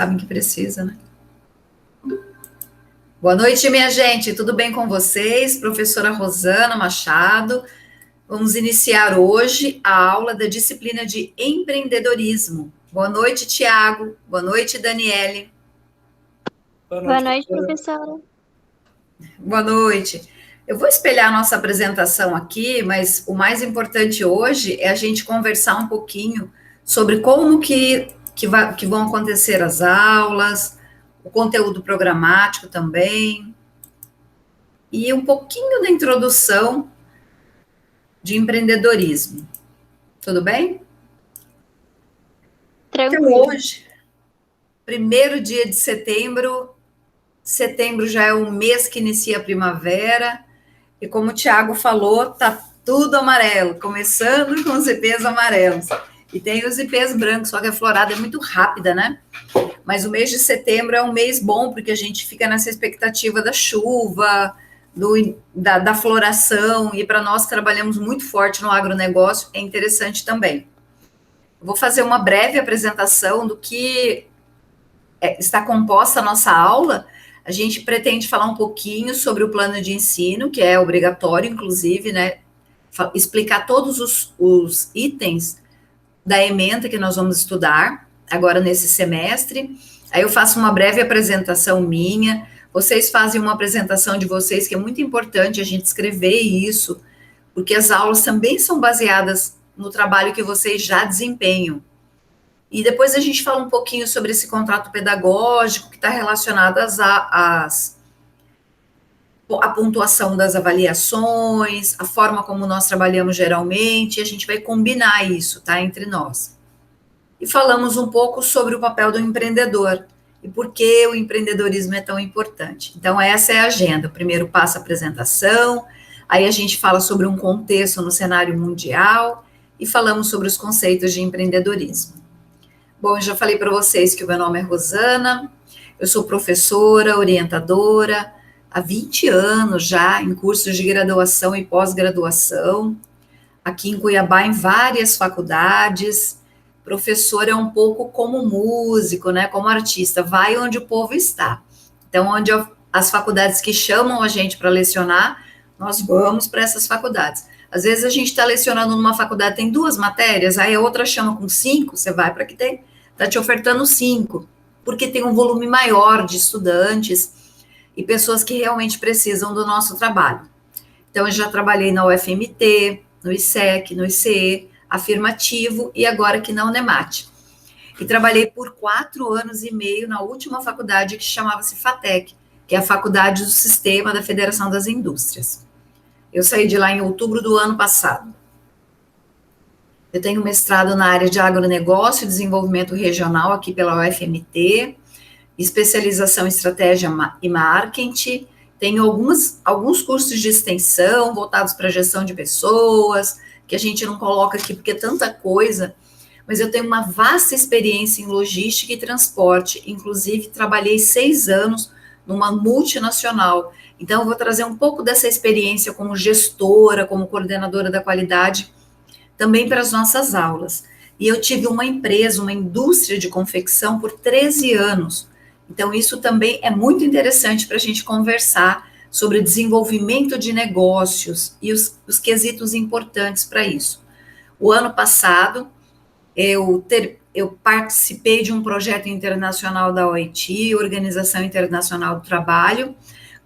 Sabem que precisa, né? Boa noite, minha gente. Tudo bem com vocês? Professora Rosana Machado. Vamos iniciar hoje a aula da disciplina de empreendedorismo. Boa noite, Tiago. Boa noite, Daniele. Boa Boa noite, noite, professora. professora. Boa noite. Eu vou espelhar a nossa apresentação aqui, mas o mais importante hoje é a gente conversar um pouquinho sobre como que vão acontecer as aulas, o conteúdo programático também, e um pouquinho da introdução de empreendedorismo. Tudo bem? Então, Tranquilo. hoje, primeiro dia de setembro, setembro já é o mês que inicia a primavera, e como o Tiago falou, tá tudo amarelo, começando com os ipês amarelos. E tem os ipês brancos, só que a florada é muito rápida, né? Mas o mês de setembro é um mês bom, porque a gente fica nessa expectativa da chuva, da floração, e para nós que trabalhamos muito forte no agronegócio, é interessante também. Eu vou fazer uma breve apresentação do que está composta a nossa aula. A gente pretende falar um pouquinho sobre o plano de ensino, que é obrigatório, inclusive, né? Explicar todos os itens da ementa que nós vamos estudar agora nesse semestre. Aí eu faço uma breve apresentação minha, vocês fazem uma apresentação de vocês, que é muito importante a gente escrever isso, porque as aulas também são baseadas no trabalho que vocês já desempenham. E depois a gente fala um pouquinho sobre esse contrato pedagógico que está relacionado à pontuação das avaliações, a forma como nós trabalhamos geralmente, e a gente vai combinar isso, tá, entre nós. E falamos um pouco sobre o papel do empreendedor e por que o empreendedorismo é tão importante. Então, essa é a agenda. Primeiro passa a apresentação, aí a gente fala sobre um contexto no cenário mundial e falamos sobre os conceitos de empreendedorismo. Bom, eu já falei para vocês que o meu nome é Rosana, eu sou professora, orientadora, há 20 anos já em cursos de graduação e pós-graduação, aqui em Cuiabá, em várias faculdades. Professor é um pouco como músico, né? Como artista, vai onde o povo está. Então, onde as faculdades que chamam a gente para lecionar, nós vamos para essas faculdades. Às vezes a gente está lecionando numa faculdade, tem 2 matérias, aí a outra chama com 5, você vai para que tem, está te ofertando 5, porque tem um volume maior de estudantes e pessoas que realmente precisam do nosso trabalho. Então, eu já trabalhei na UFMT, no ISEC, no ICE, afirmativo, e agora aqui na Unemat. E trabalhei por 4 anos e meio na última faculdade, que chamava-se FATEC, que é a Faculdade do Sistema da Federação das Indústrias. Eu saí de lá em outubro do ano passado. Eu tenho mestrado na área de agronegócio e desenvolvimento regional aqui pela UFMT, especialização em estratégia e marketing. Tenho alguns cursos de extensão voltados para a gestão de pessoas, que a gente não coloca aqui porque é tanta coisa, mas eu tenho uma vasta experiência em logística e transporte. Inclusive, trabalhei 6 anos numa multinacional. Então, eu vou trazer um pouco dessa experiência como gestora, como coordenadora da qualidade, também para as nossas aulas. E eu tive uma empresa, uma indústria de confecção por 13 anos. Então, isso também é muito interessante para a gente conversar sobre desenvolvimento de negócios e os quesitos importantes para isso. O ano passado, eu participei de um projeto internacional da OIT, Organização Internacional do Trabalho,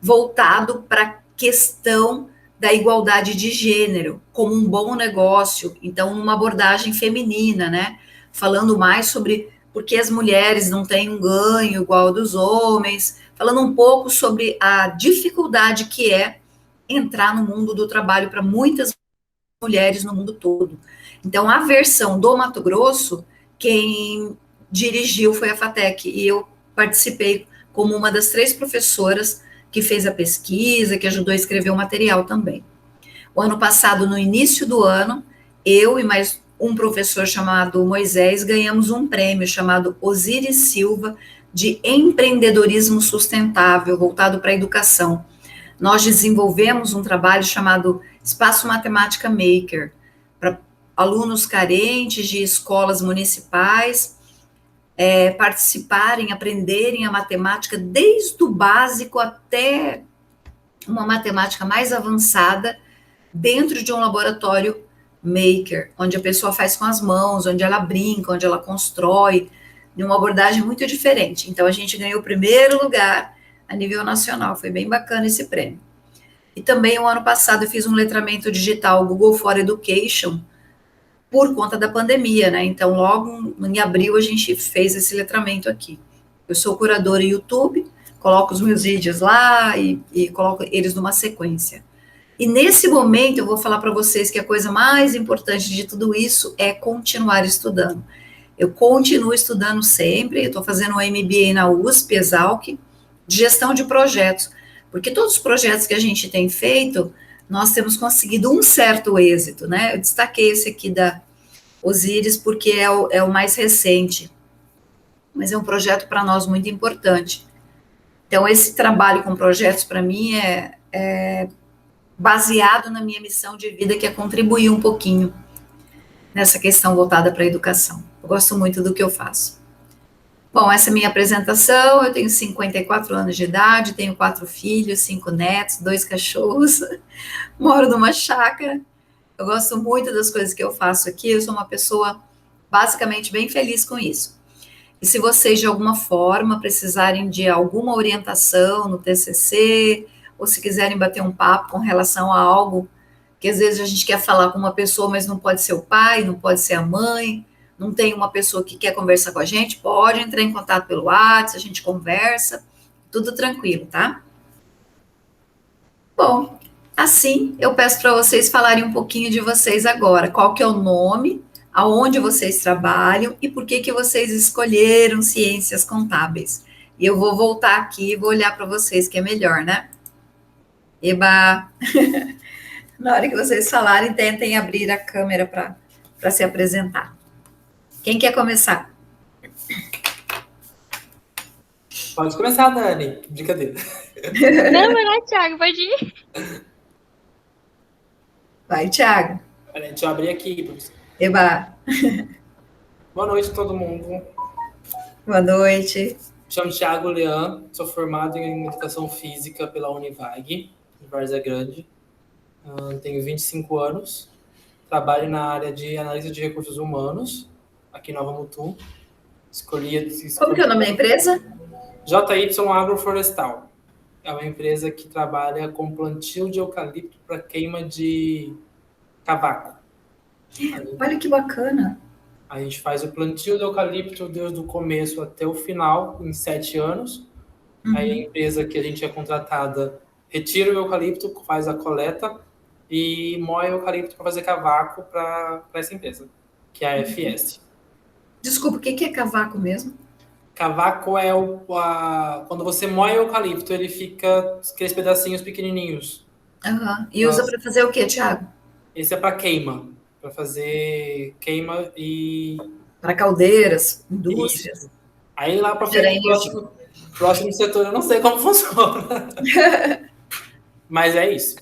voltado para a questão da igualdade de gênero, como um bom negócio, então, uma abordagem feminina, né? Falando mais sobre por que as mulheres não têm um ganho igual ao dos homens, falando um pouco sobre a dificuldade que é entrar no mundo do trabalho para muitas mulheres no mundo todo. Então, a versão do Mato Grosso, quem dirigiu foi a FATEC, e eu participei como uma das 3 professoras que fez a pesquisa, que ajudou a escrever o material também. O ano passado, no início do ano, eu e mais um professor chamado Moisés ganhamos um prêmio chamado Osiris Silva de empreendedorismo sustentável, voltado para a educação. Nós desenvolvemos um trabalho chamado Espaço Matemática Maker, para alunos carentes de escolas municipais, participarem, aprenderem a matemática desde o básico até uma matemática mais avançada dentro de um laboratório maker, onde a pessoa faz com as mãos, onde ela brinca, onde ela constrói, de uma abordagem muito diferente. Então, a gente ganhou o primeiro lugar a nível nacional, foi bem bacana esse prêmio. E também, o ano passado, eu fiz um letramento digital Google for Education, por conta da pandemia, né? Então, logo em abril, a gente fez esse letramento aqui. Eu sou curadora YouTube, coloco os meus vídeos lá e coloco eles numa sequência. E nesse momento, eu vou falar para vocês que a coisa mais importante de tudo isso é continuar estudando. Eu continuo estudando sempre, eu estou fazendo um MBA na USP, Exalc, de gestão de projetos, porque todos os projetos que a gente tem feito, nós temos conseguido um certo êxito, né? Eu destaquei esse aqui da Osiris porque é o mais recente, mas é um projeto para nós muito importante. Então, esse trabalho com projetos, para mim, é baseado na minha missão de vida, que é contribuir um pouquinho nessa questão voltada para a educação. Eu gosto muito do que eu faço. Bom, essa é a minha apresentação. Eu tenho 54 anos de idade, tenho 4 filhos, 5 netos, 2 cachorros, moro numa chácara. Eu gosto muito das coisas que eu faço aqui, eu sou uma pessoa basicamente bem feliz com isso. E se vocês, de alguma forma, precisarem de alguma orientação no TCC, ou se quiserem bater um papo com relação a algo que às vezes a gente quer falar com uma pessoa, mas não pode ser o pai, não pode ser a mãe, não tem uma pessoa que quer conversar com a gente, pode entrar em contato pelo WhatsApp, a gente conversa, tudo tranquilo, tá? Bom, assim, eu peço para vocês falarem um pouquinho de vocês agora. Qual que é o nome, aonde vocês trabalham e por que que vocês escolheram ciências contábeis. E eu vou voltar aqui e vou olhar para vocês, que é melhor, né? Eba! Na hora que vocês falarem, tentem abrir a câmera para se apresentar. Quem quer começar? Pode começar, Dani. Brincadeira. Não, vai lá, Thiago, pode ir. Vai, Thiago. Peraí, deixa eu abrir aqui, professor. Eba! Boa noite a todo mundo. Boa noite. Me chamo Thiago Leão, sou formado em Educação Física pela Univag, em Várzea Grande. Tenho 25 anos, trabalho na área de análise de recursos humanos, aqui em Nova Mutum. Escolhi... Como que é o nome da empresa? JY Agroflorestal. É uma empresa que trabalha com plantio de eucalipto para queima de cavaco. Olha que bacana. A gente faz o plantio do eucalipto desde o começo até o final, em 7 anos. Aí a empresa que a gente é contratada retira o eucalipto, faz a coleta e moe o eucalipto para fazer cavaco para essa empresa, que é a FS. Desculpa, o que é cavaco mesmo? Cavaco é quando você moe o eucalipto, ele fica aqueles pedacinhos pequenininhos. Uhum. E usa para fazer o quê, Thiago? Esse é para queima, para fazer queima e... Para caldeiras, indústrias. Isso. Aí lá para frente, próximo setor, eu não sei como funciona. Mas é isso.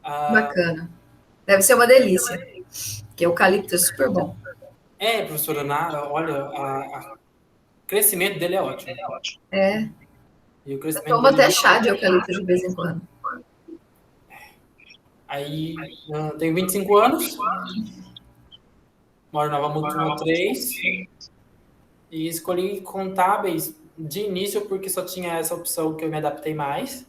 Bacana. Deve ser uma delícia. Porque eucalipto é super bom. Professora Nara, olha, o crescimento dele é ótimo. É. E o crescimento Toma dele até chá de eucalipto de vez em quando. Aí, tenho 25 anos, moro na Nova Mutum 3 e escolhi contábeis de início porque só tinha essa opção que eu me adaptei mais,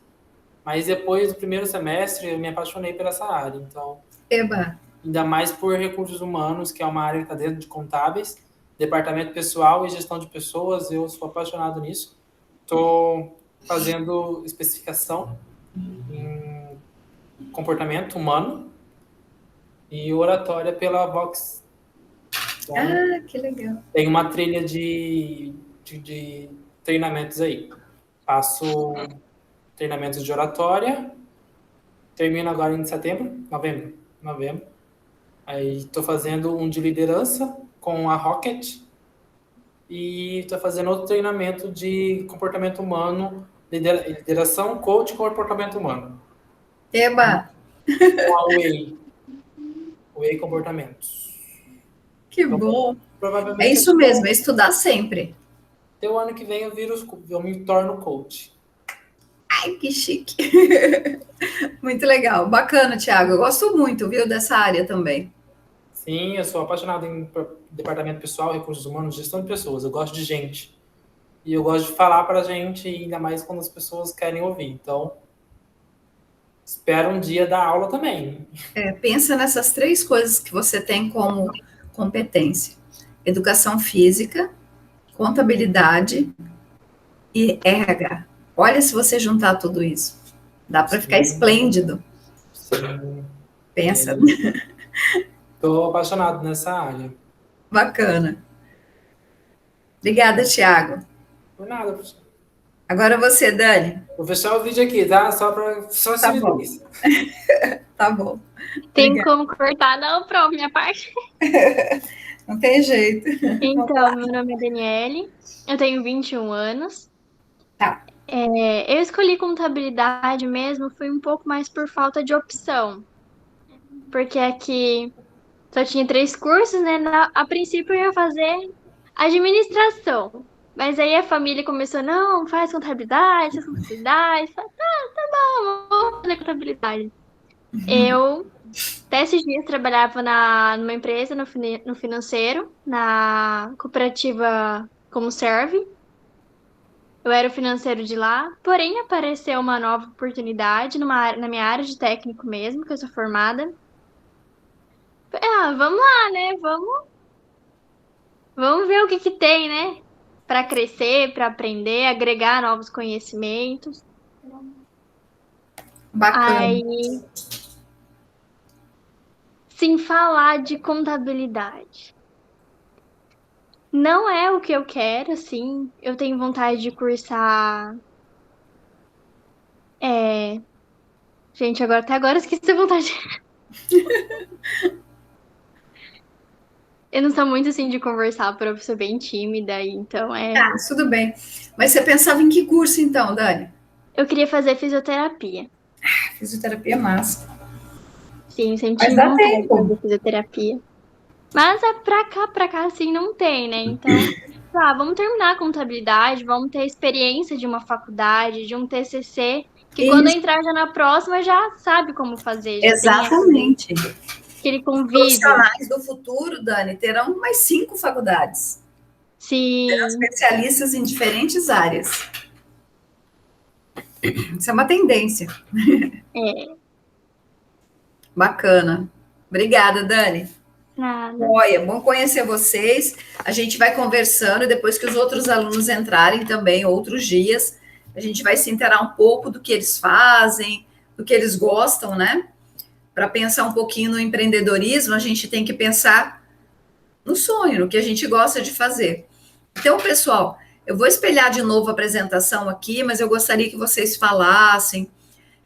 mas depois do primeiro semestre eu me apaixonei por essa área, então... Eba! Ainda mais por recursos humanos, que é uma área que está dentro de contábeis, departamento pessoal e gestão de pessoas, eu sou apaixonado nisso. Estou fazendo especificação em comportamento humano e oratória pela Vox. Então, que legal. tem uma trilha de treinamentos aí. Faço treinamentos de oratória, termino agora em novembro. Aí estou fazendo um de liderança com a Rocket e estou fazendo outro treinamento de comportamento humano, lideração, coach e comportamento humano. Eba! Com a Way Comportamentos. Que bom! Provavelmente É isso mesmo, é estudar sempre. Até o ano que vem eu me torno coach. Ai, que chique. Muito legal. Bacana, Thiago. Eu gosto muito, viu, dessa área também. Sim, eu sou apaixonado em departamento pessoal, recursos humanos, gestão de pessoas. Eu gosto de gente. E eu gosto de falar pra gente, ainda mais quando as pessoas querem ouvir. Então, espero um dia dar aula também. Pensa nessas 3 coisas que você tem como competência: educação física, contabilidade e RH. Olha, se você juntar tudo isso, dá para ficar esplêndido. Sim. Pensa. Estou apaixonado nessa área. Bacana. Obrigada, Thiago. Por nada, professor. Agora você, Dani. Vou fechar o vídeo aqui, tá? Só Tá se bom. isso. Tá bom. Tem Obrigada. como cortar? Não, pronto, minha parte. Não tem jeito. Então, meu nome é Daniele, eu tenho 21 anos. Tá. Eu escolhi contabilidade mesmo, foi um pouco mais por falta de opção. Porque aqui só tinha 3 cursos, né? A princípio eu ia fazer administração. Mas aí a família começou, não, faz contabilidade, faz contabilidade. Falei, tá bom, vou fazer contabilidade. Eu, até esses dias, trabalhava numa empresa, no financeiro, na cooperativa como serve. Eu era o financeiro de lá, porém apareceu uma nova oportunidade na minha área de técnico mesmo, que eu sou formada. Vamos lá, né? Vamos ver o que que tem, né? Para crescer, para aprender, agregar novos conhecimentos. Bacana. Aí, sem falar de contabilidade. Não é o que eu quero, assim. Eu tenho vontade de cursar. Gente, até agora eu esqueci a vontade. Eu não sou muito assim de conversar, porque eu sou bem tímida, então Tudo bem. Mas você pensava em que curso então, Dani? Eu queria fazer fisioterapia. Fisioterapia é massa. Sim, sempre Mas tive dá vontade de tempo. fazer fisioterapia. Mas pra cá, assim, não tem, né? Então, vamos terminar a contabilidade, vamos ter experiência de uma faculdade, de um TCC, que quando eu Isso, entrar já na próxima, já sabe como fazer, já tem exatamente. aquele Os convívio. profissionais do futuro, Dani, terão mais 5 faculdades. Serão Sim, especialistas em diferentes áreas. Isso é uma tendência. é, Bacana. Obrigada, Dani. nada. Olha, bom conhecer vocês. A gente vai conversando e depois que os outros alunos entrarem também, outros dias, a gente vai se inteirar um pouco do que eles fazem, do que eles gostam, né? Para pensar um pouquinho no empreendedorismo, a gente tem que pensar no sonho, no que a gente gosta de fazer. Então, pessoal, eu vou espelhar de novo a apresentação aqui, mas eu gostaria que vocês falassem,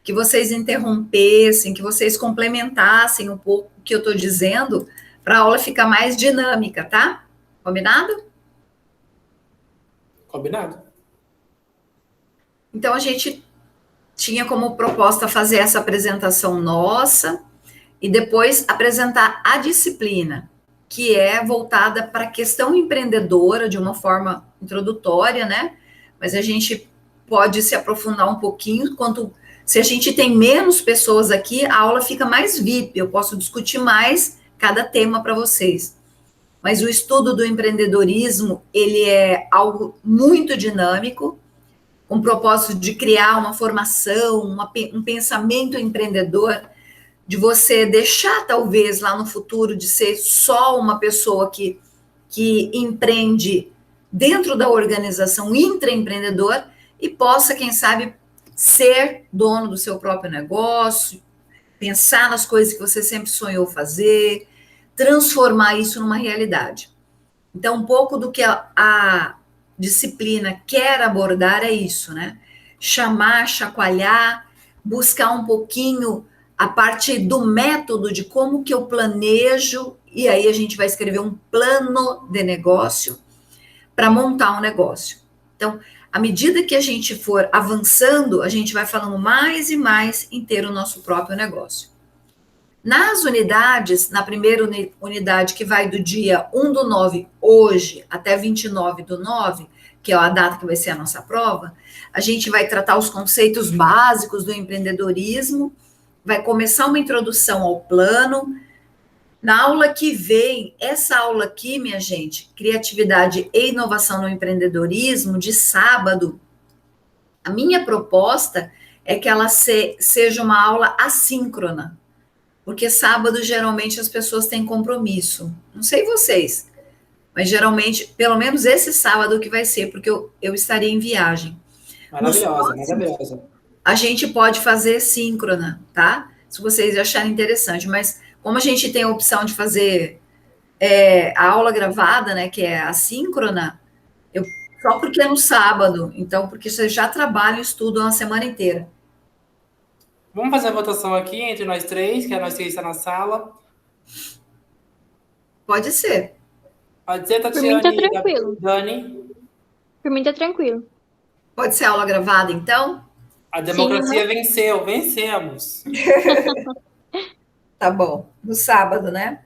que vocês interrompessem, que vocês complementassem um pouco o que eu estou dizendo, para a aula ficar mais dinâmica, tá? Combinado? Combinado? Então, a gente tinha como proposta fazer essa apresentação nossa e depois apresentar a disciplina, que é voltada para a questão empreendedora de uma forma introdutória, né? Mas a gente pode se aprofundar um pouquinho. Se a gente tem menos pessoas aqui, a aula fica mais VIP, eu posso discutir mais cada tema para vocês. Mas o estudo do empreendedorismo, ele é algo muito dinâmico, com o propósito de criar uma formação, um pensamento empreendedor, de você deixar, talvez, lá no futuro, de ser só uma pessoa que empreende dentro da organização intraempreendedor e possa, quem sabe, ser dono do seu próprio negócio, pensar nas coisas que você sempre sonhou fazer, transformar isso numa realidade. Então, um pouco do que a disciplina quer abordar é isso, né? Chamar, chacoalhar, buscar um pouquinho a parte do método de como que eu planejo, e aí a gente vai escrever um plano de negócio para montar um negócio. Então, à medida que a gente for avançando, a gente vai falando mais e mais em ter o nosso próprio negócio. Nas unidades, na primeira unidade, que vai do dia 1/9 hoje até 29/9, que é a data que vai ser a nossa prova, a gente vai tratar os conceitos básicos do empreendedorismo, vai começar uma introdução ao plano. Na aula que vem, essa aula aqui, minha gente, Criatividade e Inovação no Empreendedorismo, de sábado, a minha proposta é que ela seja uma aula assíncrona, porque sábado geralmente as pessoas têm compromisso. Não sei vocês, mas geralmente, pelo menos esse sábado que vai ser, porque eu estaria em viagem. Maravilhosa, maravilhosa. A gente pode fazer síncrona, tá? Se vocês acharem interessante, mas como a gente tem a opção de fazer a aula gravada, né, que é assíncrona, só porque é no sábado, então, porque você já trabalha e estuda uma semana inteira. Vamos fazer a votação aqui entre nós três, que nós três está na sala. Pode ser. Pode ser, Por mim tá Tatiane e tranquilo. Dani? Por mim tá tranquilo. Pode ser aula gravada, então? A democracia Sim, venceu, vencemos. Tá bom. No sábado, né?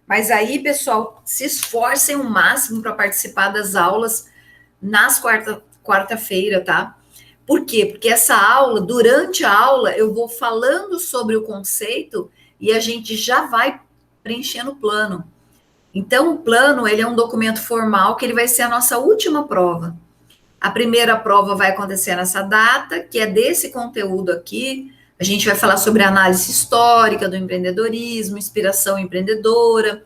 Mas aí, pessoal, se esforcem o máximo para participar das aulas nas quarta-feira, tá? Por quê? Porque essa aula, durante a aula, eu vou falando sobre o conceito e a gente já vai preenchendo o plano. Então, o plano, ele é um documento formal que ele vai ser a nossa última prova. A primeira prova vai acontecer nessa data, que é desse conteúdo aqui. A gente vai falar sobre a análise histórica do empreendedorismo, inspiração empreendedora,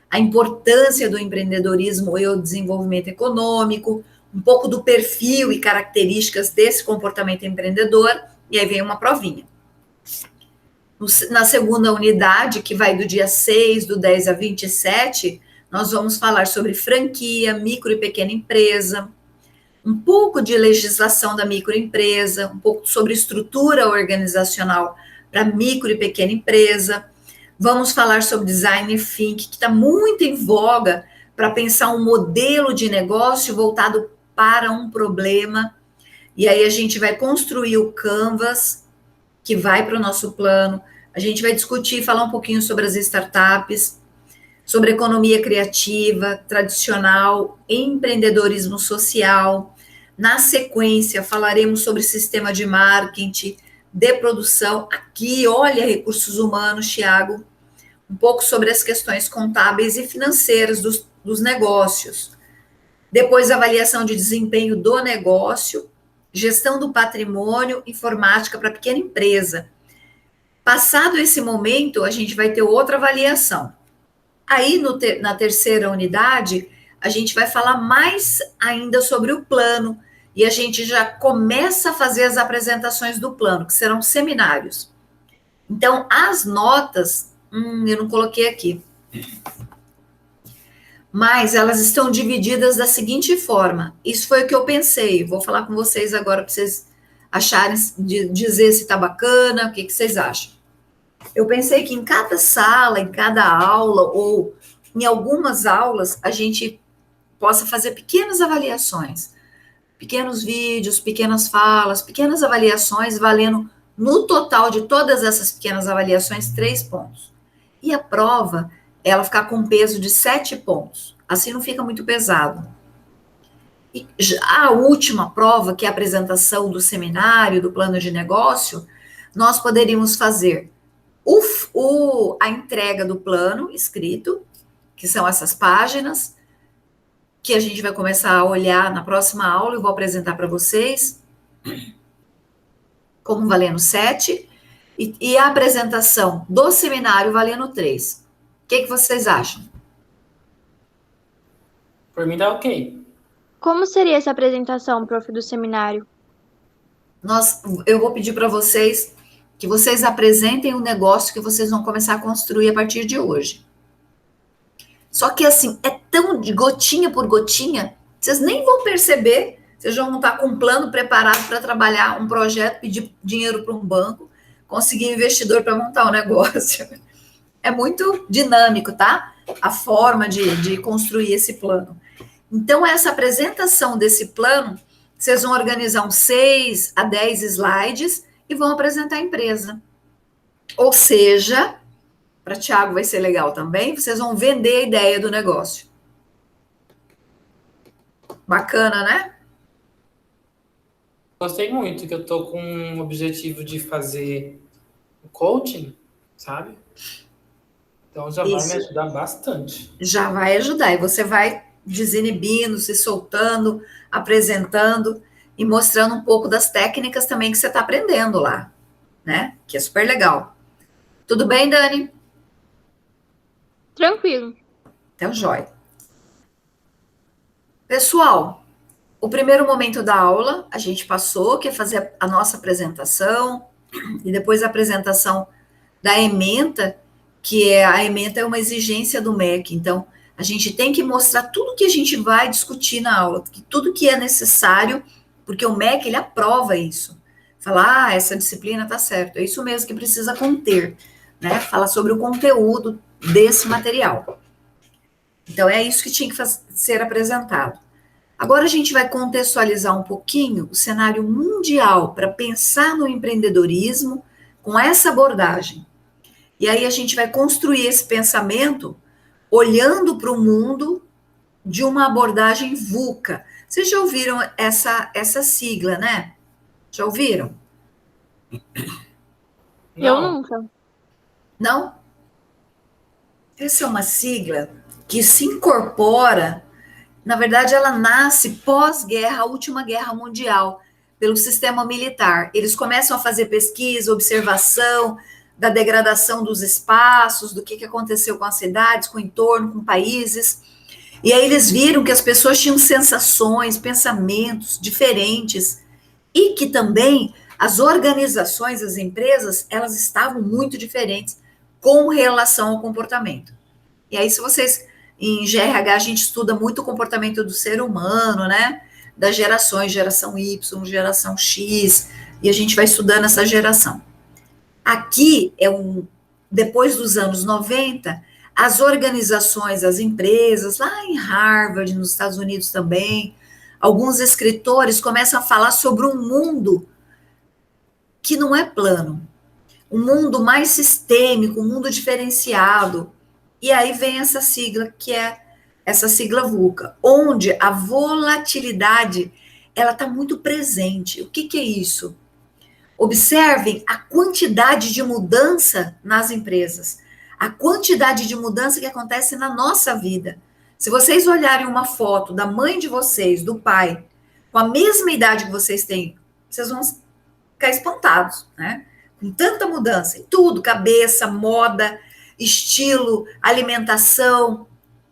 a importância do empreendedorismo e o desenvolvimento econômico, um pouco do perfil e características desse comportamento empreendedor, e aí vem uma provinha. Na segunda unidade, que vai do dia 6, do 10 a 27, nós vamos falar sobre franquia, micro e pequena empresa, um pouco de legislação da microempresa, um pouco sobre estrutura organizacional para micro e pequena empresa. Vamos falar sobre design thinking, que está muito em voga para pensar um modelo de negócio voltado para um problema. E aí a gente vai construir o canvas, que vai para o nosso plano. A gente vai discutir, falar um pouquinho sobre as startups, sobre economia criativa, tradicional, empreendedorismo social. Na sequência, falaremos sobre sistema de marketing, de produção. Aqui, olha, recursos humanos, Thiago, um pouco sobre as questões contábeis e financeiras dos negócios. Depois, avaliação de desempenho do negócio, gestão do patrimônio, informática para pequena empresa. Passado esse momento, a gente vai ter outra avaliação. Aí, na terceira unidade, a gente vai falar mais ainda sobre o plano, e a gente já começa a fazer as apresentações do plano, que serão seminários. Então, as notas, eu não coloquei aqui, mas elas estão divididas da seguinte forma. Isso foi o que eu pensei, vou falar com vocês agora para vocês acharem, dizer se está bacana, o que vocês acham. Eu pensei que em cada sala, em cada aula, ou em algumas aulas, a gente possa fazer pequenas avaliações, pequenos vídeos, pequenas falas, pequenas avaliações, valendo no total de todas essas pequenas avaliações 3 pontos. E a prova, ela ficar com peso de 7 pontos. Assim não fica muito pesado. E a última prova, que é a apresentação do seminário, do plano de negócio, nós poderíamos fazer a entrega do plano escrito, que são essas páginas, que a gente vai começar a olhar na próxima aula, eu vou apresentar para vocês, como valendo 7, e a apresentação do seminário valendo 3. O que vocês acham? Por mim tá ok. Como seria essa apresentação, prof, do seminário? Eu vou pedir para vocês que vocês apresentem o negócio que vocês vão começar a construir a partir de hoje. Só que, assim, é tão de gotinha por gotinha, vocês nem vão perceber, vocês vão estar com um plano preparado para trabalhar um projeto, pedir dinheiro para um banco, conseguir investidor para montar um negócio. É muito dinâmico, tá? A forma de construir esse plano. Então, essa apresentação desse plano, vocês vão organizar uns 6 a 10 slides e vão apresentar a empresa. Ou seja, para Thiago vai ser legal também, vocês vão vender a ideia do negócio. Bacana, né? Gostei muito, que eu tô com um objetivo de fazer o coaching, sabe? Então já vai me Isso ajudar bastante. já vai ajudar. E você vai desinibindo, se soltando, apresentando e mostrando um pouco das técnicas também que você está aprendendo lá, né? Que é super legal. Tudo bem, Dani? Tranquilo. Então, jóia. Pessoal, o primeiro momento da aula a gente passou, que é fazer a nossa apresentação, e depois a apresentação da ementa, que é a ementa é uma exigência do MEC. Então, a gente tem que mostrar tudo que a gente vai discutir na aula, tudo que é necessário, porque o MEC ele aprova isso. Fala, essa disciplina tá certo, é isso mesmo que precisa conter, né? Fala sobre o conteúdo desse material. Então, é isso que tinha que ser apresentado. Agora a gente vai contextualizar um pouquinho o cenário mundial para pensar no empreendedorismo com essa abordagem. E aí a gente vai construir esse pensamento olhando para o mundo de uma abordagem VUCA. Vocês já ouviram essa sigla, né? Já ouviram? Eu Não, nunca. Não? Essa é uma sigla que se incorpora, na verdade, ela nasce pós-guerra, a última guerra mundial, pelo sistema militar. Eles começam a fazer pesquisa, observação da degradação dos espaços, do que aconteceu com as cidades, com o entorno, com países. E aí eles viram que as pessoas tinham sensações, pensamentos diferentes e que também as organizações, as empresas, elas estavam muito diferentes com relação ao comportamento. E aí, se vocês, em GRH, a gente estuda muito o comportamento do ser humano, né? Das gerações, geração Y, geração X, e a gente vai estudando essa geração. Aqui depois dos anos 90, as organizações, as empresas, lá em Harvard, nos Estados Unidos também, alguns escritores começam a falar sobre um mundo que não é plano, um mundo mais sistêmico, um mundo diferenciado. E aí vem essa sigla, que é essa sigla VUCA, onde a volatilidade ela está muito presente. O que é isso? Observem a quantidade de mudança nas empresas, a quantidade de mudança que acontece na nossa vida. Se vocês olharem uma foto da mãe de vocês, do pai, com a mesma idade que vocês têm, vocês vão ficar espantados, né? Com tanta mudança em tudo, cabeça, moda, estilo, alimentação,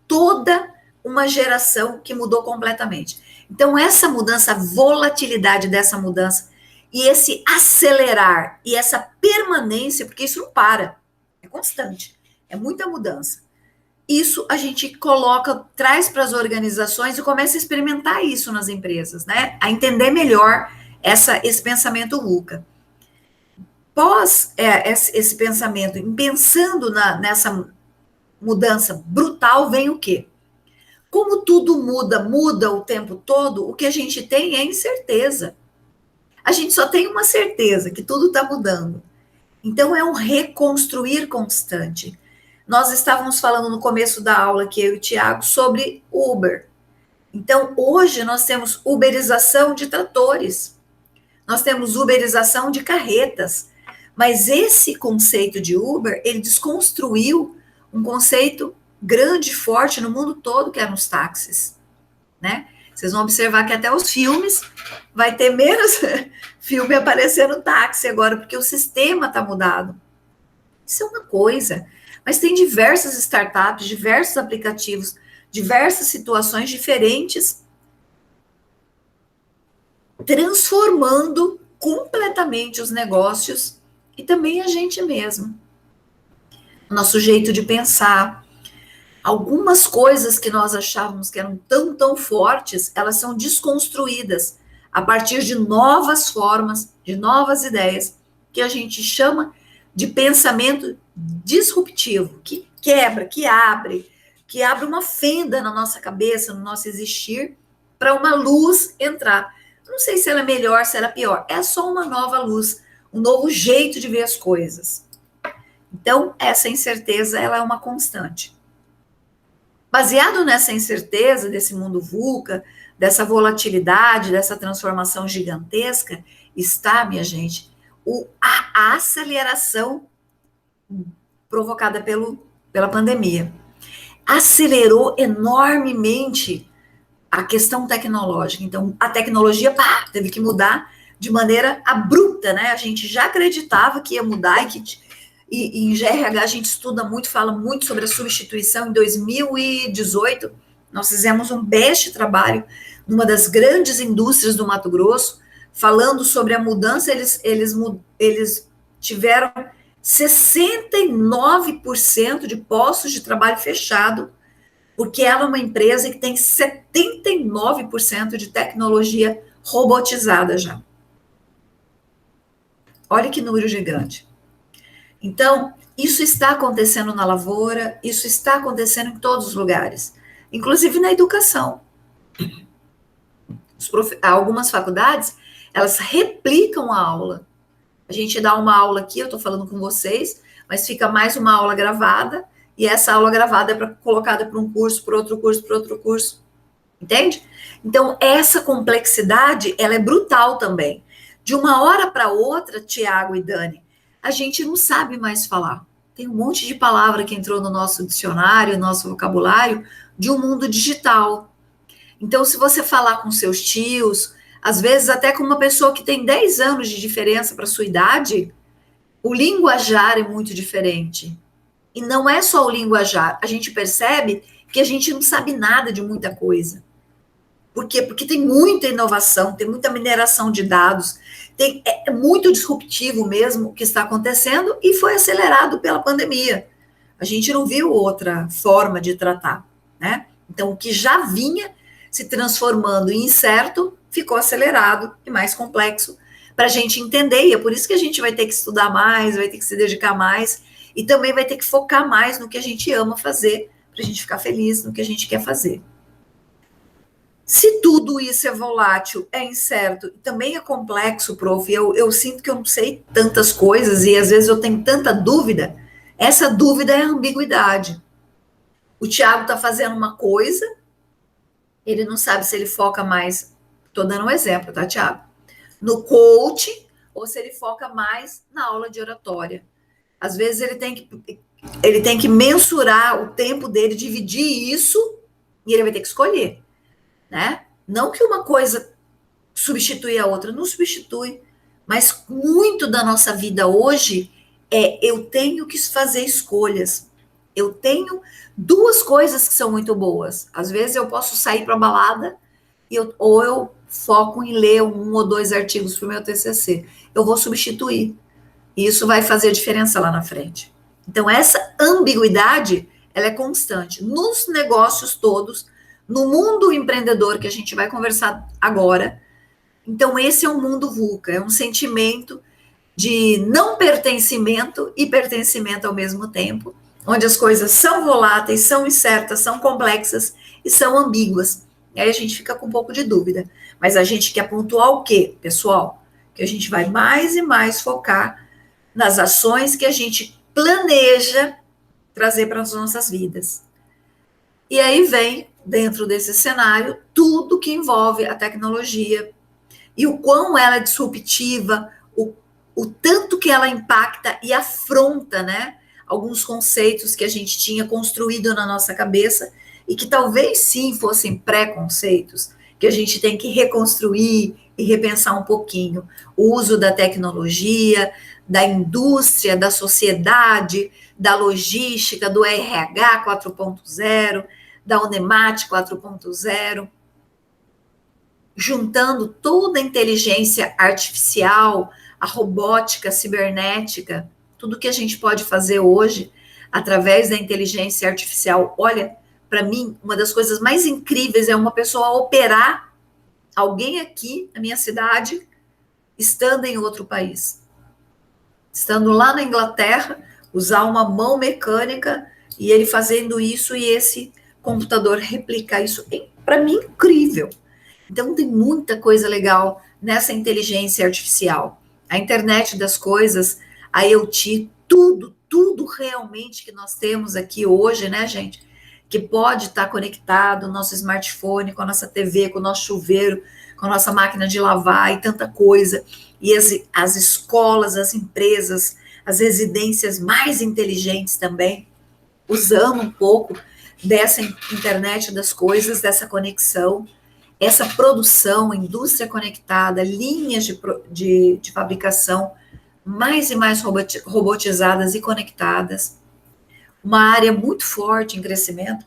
toda uma geração que mudou completamente. Então, essa mudança, a volatilidade dessa mudança, e esse acelerar, e essa permanência, porque isso não para, é constante, é muita mudança. Isso a gente coloca, traz para as organizações e começa a experimentar isso nas empresas, né? A entender melhor esse pensamento VUCA. Pós esse pensamento, pensando nessa mudança brutal, vem o quê? Como tudo muda o tempo todo, o que a gente tem é incerteza. A gente só tem uma certeza, que tudo está mudando. Então, é um reconstruir constante. Nós estávamos falando no começo da aula, que eu e o Tiago, sobre Uber. Então, hoje nós temos uberização de tratores, nós temos uberização de carretas, mas esse conceito de Uber, ele desconstruiu um conceito grande, forte no mundo todo, que eram os táxis, né? Vocês vão observar que até os filmes vai ter menos filme aparecendo táxi agora, porque o sistema está mudado. Isso é uma coisa. Mas tem diversas startups, diversos aplicativos, diversas situações diferentes, transformando completamente os negócios e também a gente mesmo. O nosso jeito de pensar. Algumas coisas que nós achávamos que eram tão fortes, elas são desconstruídas a partir de novas formas, de novas ideias, que a gente chama de pensamento disruptivo, que quebra, que abre uma fenda na nossa cabeça, no nosso existir, para uma luz entrar. Não sei se ela é melhor, se ela é pior. É só uma nova luz, um novo jeito de ver as coisas. Então, essa incerteza, ela é uma constante. Baseado nessa incerteza desse mundo VUCA, dessa volatilidade, dessa transformação gigantesca, está, minha gente, a aceleração provocada pela pandemia. Acelerou enormemente a questão tecnológica. Então, a tecnologia, teve que mudar de maneira abrupta, né? A gente já acreditava que ia mudar e em GRH a gente estuda muito, fala muito sobre a substituição. Em 2018, nós fizemos um best trabalho numa das grandes indústrias do Mato Grosso, falando sobre a mudança. Eles tiveram 69% de postos de trabalho fechado, porque ela é uma empresa que tem 79% de tecnologia robotizada já. Olha que número gigante. Então, isso está acontecendo na lavoura, isso está acontecendo em todos os lugares, inclusive na educação. Algumas faculdades, elas replicam a aula. A gente dá uma aula aqui, eu estou falando com vocês, mas fica mais uma aula gravada, e essa aula gravada é colocada para um curso, para outro curso, para outro curso. Entende? Então, essa complexidade, ela é brutal também. De uma hora para outra, Tiago e Dani, a gente não sabe mais falar. Tem um monte de palavra que entrou no nosso dicionário, no nosso vocabulário, de um mundo digital. Então, se você falar com seus tios, às vezes até com uma pessoa que tem 10 anos de diferença para a sua idade, o linguajar é muito diferente. E não é só o linguajar. A gente percebe que a gente não sabe nada de muita coisa. Por quê? Porque tem muita inovação, tem muita mineração de dados, é muito disruptivo mesmo o que está acontecendo e foi acelerado pela pandemia. A gente não viu outra forma de tratar, né? Então, o que já vinha se transformando em incerto ficou acelerado e mais complexo para a gente entender, e é por isso que a gente vai ter que estudar mais, vai ter que se dedicar mais, e também vai ter que focar mais no que a gente ama fazer, para a gente ficar feliz no que a gente quer fazer. Se tudo isso é volátil, é incerto, e também é complexo, prof, eu sinto que eu não sei tantas coisas, e às vezes eu tenho tanta dúvida, essa dúvida é a ambiguidade. O Tiago está fazendo uma coisa, ele não sabe se ele foca mais, estou dando um exemplo, tá, Tiago? No coaching, ou se ele foca mais na aula de oratória. Às vezes ele tem que mensurar o tempo dele, dividir isso, e ele vai ter que escolher, né? Não que uma coisa substitui a outra, não substitui, mas muito da nossa vida hoje eu tenho que fazer escolhas. Eu tenho duas coisas que são muito boas. Às vezes eu posso sair para balada ou eu foco em ler 1 ou 2 artigos para o meu TCC. Eu vou substituir. E isso vai fazer diferença lá na frente. Então, essa ambiguidade, ela é constante. Nos negócios todos, no mundo empreendedor que a gente vai conversar agora. Então, esse é um mundo VUCA, é um sentimento de não pertencimento e pertencimento ao mesmo tempo, onde as coisas são voláteis, são incertas, são complexas e são ambíguas. E aí a gente fica com um pouco de dúvida. Mas a gente quer pontuar o quê, pessoal? Que a gente vai mais e mais focar nas ações que a gente planeja trazer para as nossas vidas. E aí vem, dentro desse cenário, tudo que envolve a tecnologia e o quão ela é disruptiva, o tanto que ela impacta e afronta, né, alguns conceitos que a gente tinha construído na nossa cabeça e que talvez sim fossem preconceitos, que a gente tem que reconstruir e repensar um pouquinho. O uso da tecnologia, da indústria, da sociedade, da logística, do RH 4.0, da Unemate 4.0, juntando toda a inteligência artificial, a robótica, a cibernética, tudo que a gente pode fazer hoje através da inteligência artificial. Olha, para mim, uma das coisas mais incríveis é uma pessoa operar alguém aqui na minha cidade, estando em outro país. Estando lá na Inglaterra, usar uma mão mecânica e ele fazendo isso e esse computador replicar isso. Para mim, incrível. Então, tem muita coisa legal nessa inteligência artificial. A internet das coisas, a IoT, tudo realmente que nós temos aqui hoje, né, gente? que pode estar conectado no nosso smartphone, com a nossa TV, com o nosso chuveiro, com a nossa máquina de lavar e tanta coisa. E as escolas, as empresas, as residências mais inteligentes também, usando um pouco dessa internet das coisas, dessa conexão, essa produção, indústria conectada, linhas de fabricação mais e mais robotizadas e conectadas, uma área muito forte em crescimento,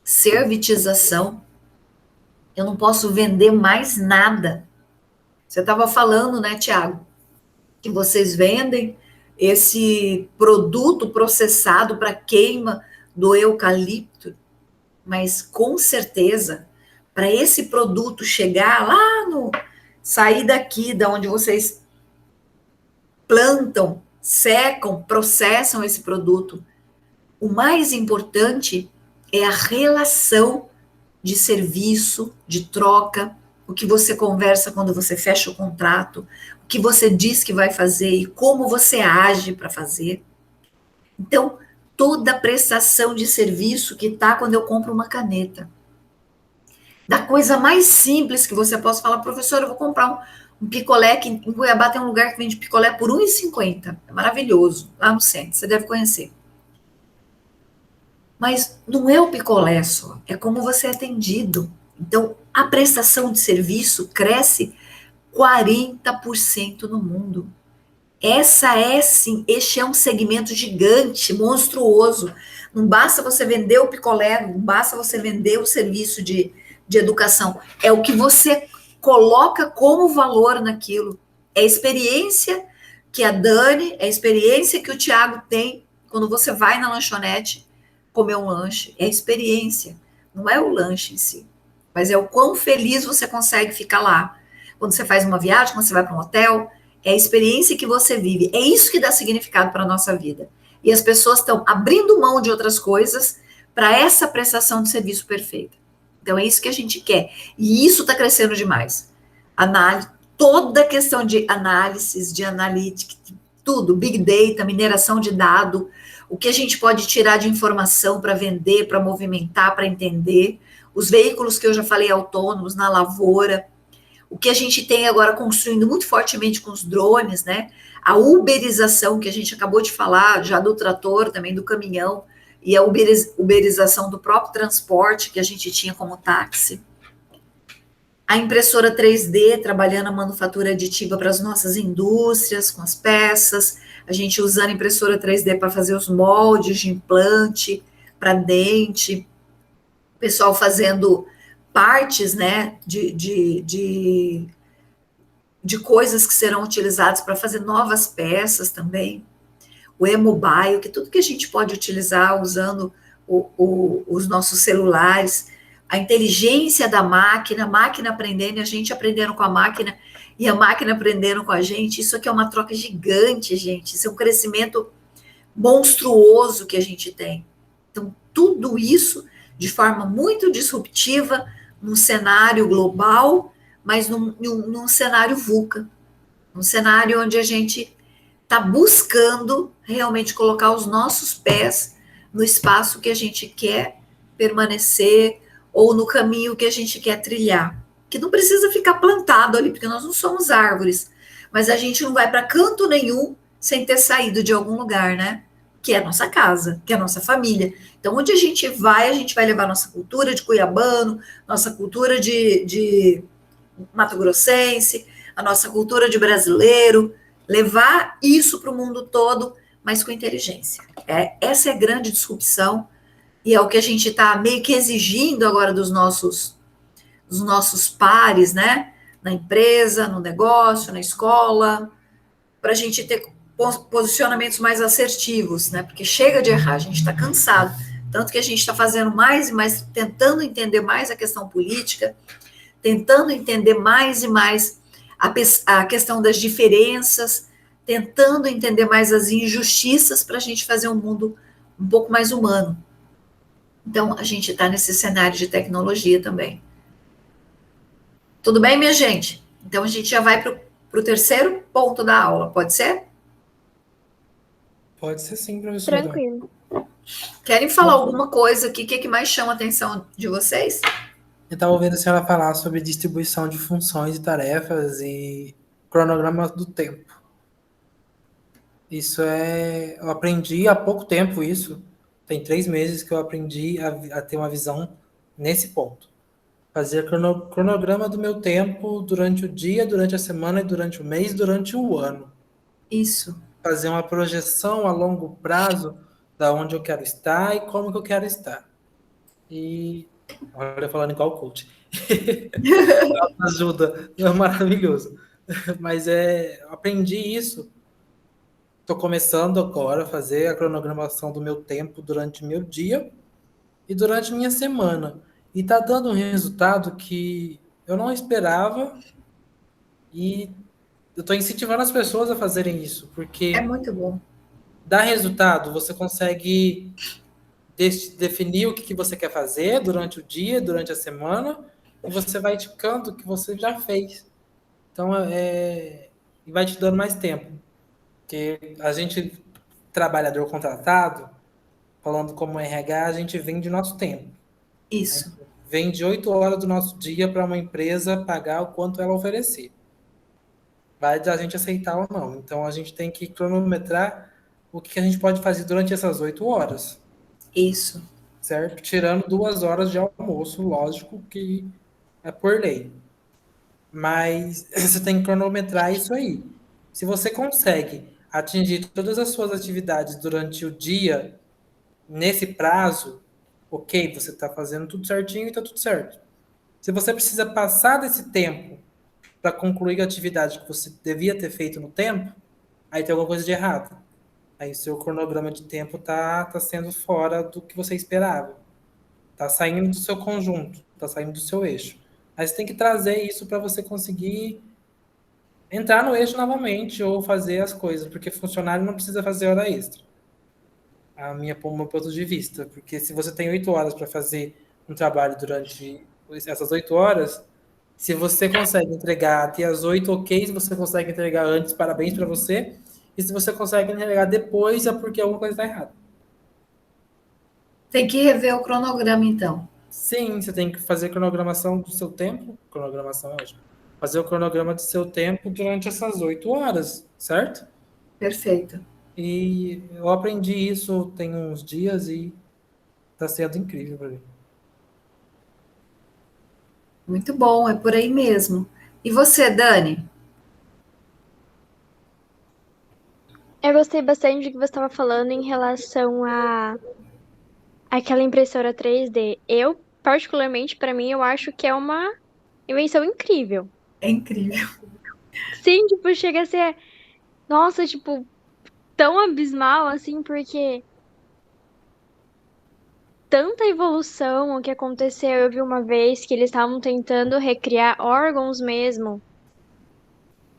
servitização. Eu não posso vender mais nada. Você estava falando, né, Tiago, que vocês vendem esse produto processado para queima do eucalipto, mas com certeza, para esse produto chegar lá no... sair daqui, da onde vocês plantam, secam, processam esse produto, o mais importante é a relação de serviço, de troca, o que você conversa quando você fecha o contrato, o que você diz que vai fazer e como você age para fazer. Então, toda a prestação de serviço que está quando eu compro uma caneta. Da coisa mais simples que você possa falar, professor, eu vou comprar um picolé, que em Cuiabá tem um lugar que vende picolé por R$1,50. É maravilhoso, lá no centro, você deve conhecer. Mas não é o picolé só, é como você é atendido. Então, a prestação de serviço cresce 40% no mundo. Este é um segmento gigante, monstruoso. Não basta você vender o picolé, não basta você vender o serviço de educação. É o que você coloca como valor naquilo. É a experiência que a Dani, é a experiência que o Tiago tem quando você vai na lanchonete comer um lanche. É a experiência, não é o lanche em si. Mas é o quão feliz você consegue ficar lá. Quando você faz uma viagem, quando você vai para um hotel, é a experiência que você vive. É isso que dá significado para a nossa vida. E as pessoas estão abrindo mão de outras coisas para essa prestação de serviço perfeita. Então, é isso que a gente quer. E isso está crescendo demais. Toda a questão de análises, de analítica, tudo, big data, mineração de dado, o que a gente pode tirar de informação para vender, para movimentar, para entender, os veículos que eu já falei autônomos na lavoura, o que a gente tem agora construindo muito fortemente com os drones, né? A uberização que a gente acabou de falar, já do trator, também do caminhão, e a uberização do próprio transporte que a gente tinha como táxi. A impressora 3D, trabalhando a manufatura aditiva para as nossas indústrias, com as peças, a gente usando a impressora 3D para fazer os moldes de implante, para dente, o pessoal fazendo partes, né, de coisas que serão utilizadas para fazer novas peças também. O e-mobile, que tudo que a gente pode utilizar usando os nossos celulares, a inteligência da máquina, a máquina aprendendo, a gente aprendendo com a máquina e a máquina aprendendo com a gente. Isso aqui é uma troca gigante, gente. Isso é um crescimento monstruoso que a gente tem. Então, tudo isso de forma muito disruptiva, num cenário global, mas num cenário VUCA, num cenário onde a gente está buscando realmente colocar os nossos pés no espaço que a gente quer permanecer ou no caminho que a gente quer trilhar, que não precisa ficar plantado ali, porque nós não somos árvores, mas a gente não vai para canto nenhum sem ter saído de algum lugar, né? Que é a nossa casa, que é a nossa família. Então, onde a gente vai levar nossa cultura de cuiabano, nossa cultura de mato-grossense, a nossa cultura de brasileiro, levar isso para o mundo todo, mas com inteligência. Essa é a grande disrupção, e é o que a gente está meio que exigindo agora dos nossos pares, né? Na empresa, no negócio, na escola, para a gente ter posicionamentos mais assertivos, né? Porque chega de errar, a gente está cansado. Tanto que a gente está fazendo mais e mais, tentando entender mais a questão política, tentando entender mais e mais a questão das diferenças, tentando entender mais as injustiças para a gente fazer um mundo um pouco mais humano. Então, a gente está nesse cenário de tecnologia também. Tudo bem, minha gente? Então, a gente já vai para o terceiro ponto da aula, pode ser? Pode ser sim, professora. Tranquilo. Querem falar alguma coisa aqui? O que é que mais chama a atenção de vocês? Eu estava ouvindo a senhora falar sobre distribuição de funções e tarefas e cronograma do tempo. Eu aprendi há pouco tempo isso. Tem 3 meses que eu aprendi a ter uma visão nesse ponto. Fazer cronograma do meu tempo durante o dia, durante a semana, durante o mês, durante o ano. Isso. Fazer uma projeção a longo prazo da onde eu quero estar e como que eu quero estar. E olha, falando igual coach. Ajuda, é maravilhoso. Mas aprendi isso. Estou começando agora a fazer a cronogramação do meu tempo durante meu dia e durante minha semana. E está dando um resultado que eu não esperava e eu estou incentivando as pessoas a fazerem isso, É porque muito bom. dá resultado, você consegue definir o que você quer fazer durante o dia, durante a semana, e você vai indicando o que você já fez. Então, e vai te dando mais tempo. Porque a gente, trabalhador contratado, falando como RH, a gente vende nosso tempo. Isso. Vende 8 horas do nosso dia para uma empresa pagar o quanto ela oferecer. Vai da gente aceitar ou não. Então, a gente tem que cronometrar o que a gente pode fazer durante essas 8 horas. Isso. Certo? Tirando 2 horas de almoço, lógico que é por lei. Mas você tem que cronometrar isso aí. Se você consegue atingir todas as suas atividades durante o dia, nesse prazo, ok, você está fazendo tudo certinho e está tudo certo. Se você precisa passar desse tempo para concluir a atividade que você devia ter feito no tempo, aí tem alguma coisa de errado. Aí seu cronograma de tempo tá sendo fora do que você esperava. Tá saindo do seu conjunto, tá saindo do seu eixo. Mas tem que trazer isso para você conseguir entrar no eixo novamente ou fazer as coisas, porque funcionário não precisa fazer hora extra. O meu ponto de vista, porque se você tem 8 horas para fazer um trabalho durante essas 8 horas, se você consegue entregar até as 8, ok, se você consegue entregar antes, parabéns para você, e se você consegue entregar depois, é porque alguma coisa está errada. Tem que rever o cronograma, então. Sim, você tem que fazer cronogramação do seu tempo. Cronogramação é ótimo. Fazer o cronograma do seu tempo durante essas 8 horas, certo? Perfeito. E eu aprendi isso tem uns dias e tá sendo incrível para mim. Muito bom, é por aí mesmo. E você, Dani? Eu gostei bastante do que você estava falando em relação a aquela impressora 3D. Eu, particularmente, para mim, eu acho que é uma invenção incrível. É incrível. Sim, tipo, chega a ser, nossa, tipo, tão abismal assim, porque tanta evolução o que aconteceu. Eu vi uma vez que eles estavam tentando recriar órgãos mesmo.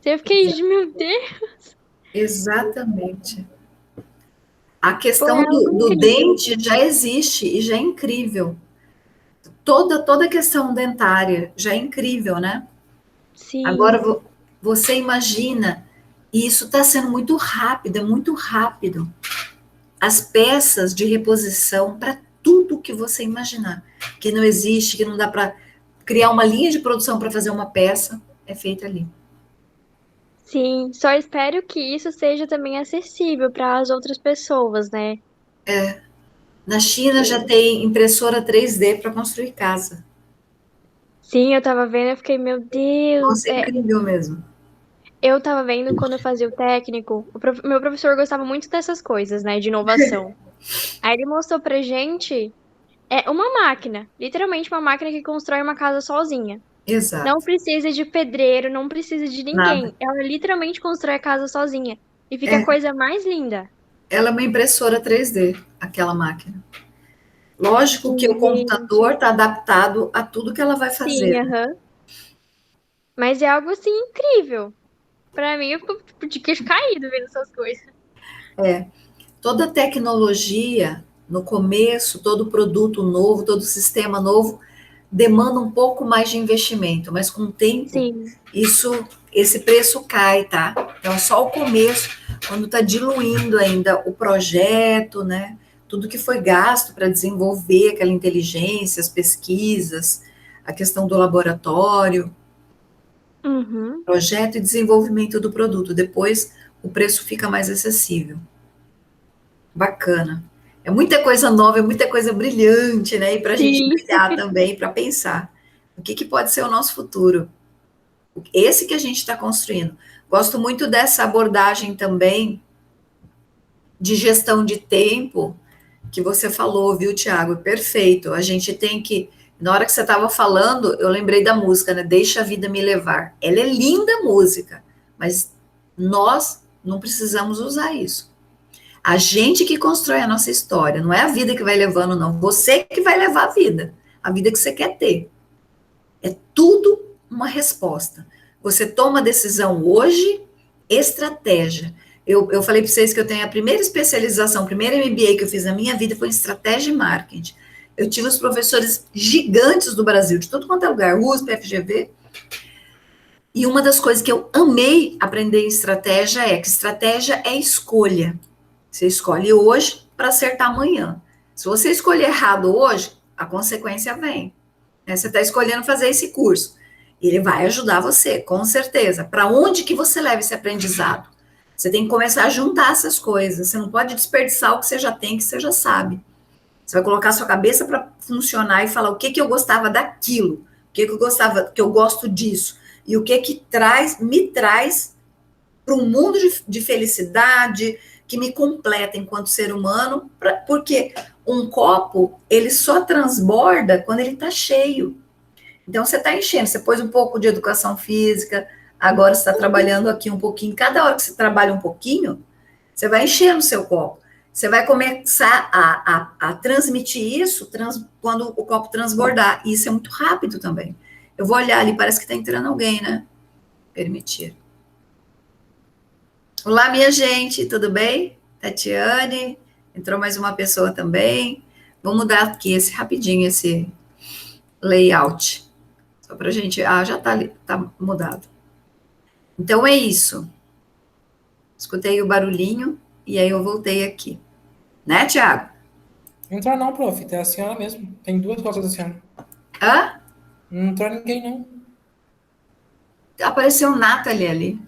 Eu fiquei de, meu Deus, Exatamente. A foi questão algo do incrível. dente já existe e já é incrível. Toda a questão dentária já é incrível, né? Agora, Sim, você imagina, e isso está sendo muito rápido, é muito rápido. As peças de reposição para tudo que você imaginar, que não existe, que não dá para criar uma linha de produção para fazer uma peça, é feita ali. sim. Só espero que isso seja também acessível para as outras pessoas, né? Na China já tem impressora 3D para construir casa. Sim, eu tava vendo, eu fiquei, meu Deus. Nossa, é incrível mesmo. Eu tava vendo quando eu fazia o técnico, meu professor gostava muito dessas coisas, né, de inovação. Aí ele mostrou pra gente uma máquina, literalmente uma máquina que constrói uma casa sozinha. Não Exato. precisa de pedreiro, não precisa de Nada. ninguém. Ela literalmente constrói a casa sozinha. E fica a coisa mais linda. Ela é uma impressora 3D, aquela máquina. Lógico que o Gente, computador está adaptado a tudo que ela vai sim, fazer. aham. Mas é algo assim incrível. Pra mim, eu fico tipo, de queixo caído vendo essas coisas. Toda tecnologia, no começo, todo produto novo, todo sistema novo, demanda um pouco mais de investimento, mas com o tempo, Sim, esse preço cai, tá? Então, só o começo, quando está diluindo ainda o projeto, né? tudo que foi gasto para desenvolver aquela inteligência, as pesquisas, a questão do laboratório, Uhum. projeto e desenvolvimento do produto. Depois, o preço fica mais acessível. Bacana. É muita coisa nova, é muita coisa brilhante, né? E para a gente Sim. brilhar também, para pensar o que pode ser o nosso futuro. Esse que a gente está construindo. Gosto muito dessa abordagem também de gestão de tempo que você falou, viu, Tiago? Perfeito. A gente tem que. Na hora que você estava falando, eu lembrei da música, né? Deixa a vida me levar. Ela é linda a música, mas nós não precisamos usar isso. A gente que constrói a nossa história, não é a vida que vai levando, não. Você que vai levar a vida que você quer ter. É tudo uma resposta. Você toma decisão hoje, estratégia. Eu falei para vocês que eu tenho a primeira especialização, o primeiro MBA que eu fiz na minha vida foi em estratégia e marketing. Eu tive os professores gigantes do Brasil, de tudo quanto é lugar, USP, FGV. E uma das coisas que eu amei aprender em estratégia é que estratégia é escolha. Você escolhe hoje para acertar amanhã. Se você escolher errado hoje, a consequência vem. Você está escolhendo fazer esse curso. Ele vai ajudar você, com certeza. Para onde que você leva esse aprendizado? Você tem que começar a juntar essas coisas. Você não pode desperdiçar o que você já tem, que você já sabe. Você vai colocar a sua cabeça para funcionar e falar o que eu gostava daquilo, o que eu gostava, que eu gosto disso, e o que me traz para um mundo de felicidade, que me completa enquanto ser humano, porque um copo, ele só transborda quando ele está cheio. Então, você está enchendo, você pôs um pouco de educação física, agora você está trabalhando aqui um pouquinho. Cada hora que você trabalha um pouquinho, você vai enchendo o seu copo. Você vai começar a transmitir isso quando o copo transbordar. E isso é muito rápido também. Eu vou olhar ali, parece que está entrando alguém, né? Permitir. Olá, minha gente, tudo bem? Tatiane, entrou mais uma pessoa também. Vou mudar aqui rapidinho esse layout. Só pra gente. Ah, já tá mudado. Então é isso. Escutei o barulhinho e aí eu voltei aqui. Né, Tiago? Não entrou não, prof. Tem a senhora mesmo. Tem duas costas da senhora. Hã? Não entrou ninguém, não. Apareceu Nathalie ali.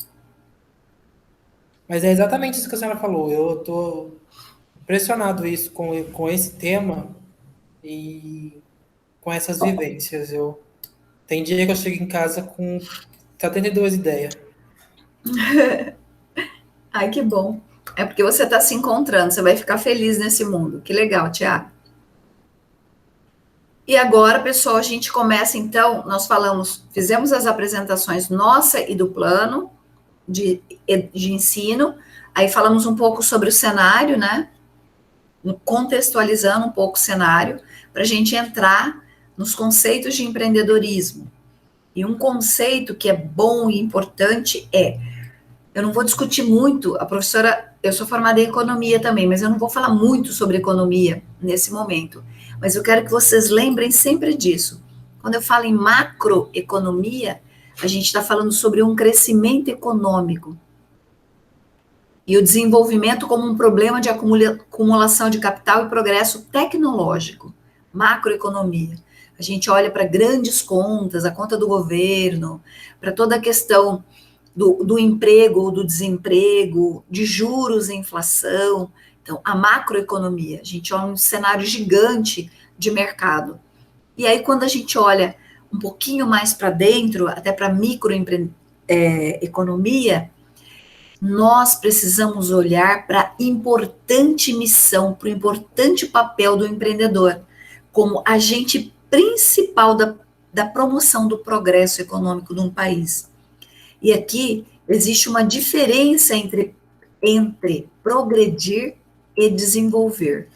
Mas é exatamente isso que a senhora falou. Eu tô impressionado isso com esse tema e com essas vivências. Tem dia que eu chego em casa com 72 ideias. Ai, que bom. É porque você está se encontrando, você vai ficar feliz nesse mundo. Que legal, Tiago. E agora, pessoal, a gente começa então, fizemos as apresentações nossa e do plano de ensino, aí falamos um pouco sobre o cenário, né? Contextualizando um pouco o cenário, para a gente entrar nos conceitos de empreendedorismo. E um conceito que é bom e importante eu não vou discutir muito, eu sou formada em economia também, mas eu não vou falar muito sobre economia nesse momento. Mas eu quero que vocês lembrem sempre disso. Quando eu falo em macroeconomia, a gente está falando sobre um crescimento econômico. E o desenvolvimento como um problema de acumulação de capital e progresso tecnológico. Macroeconomia. A gente olha para grandes contas, a conta do governo, para toda a questão do emprego ou do desemprego, de juros e inflação. Então, a macroeconomia, a gente olha um cenário gigante de mercado. E aí, quando a gente olha um pouquinho mais para dentro, até para a microeconomia, nós precisamos olhar para a importante missão, para o importante papel do empreendedor, como agente principal da promoção do progresso econômico de um país. E aqui existe uma diferença entre progredir e desenvolver.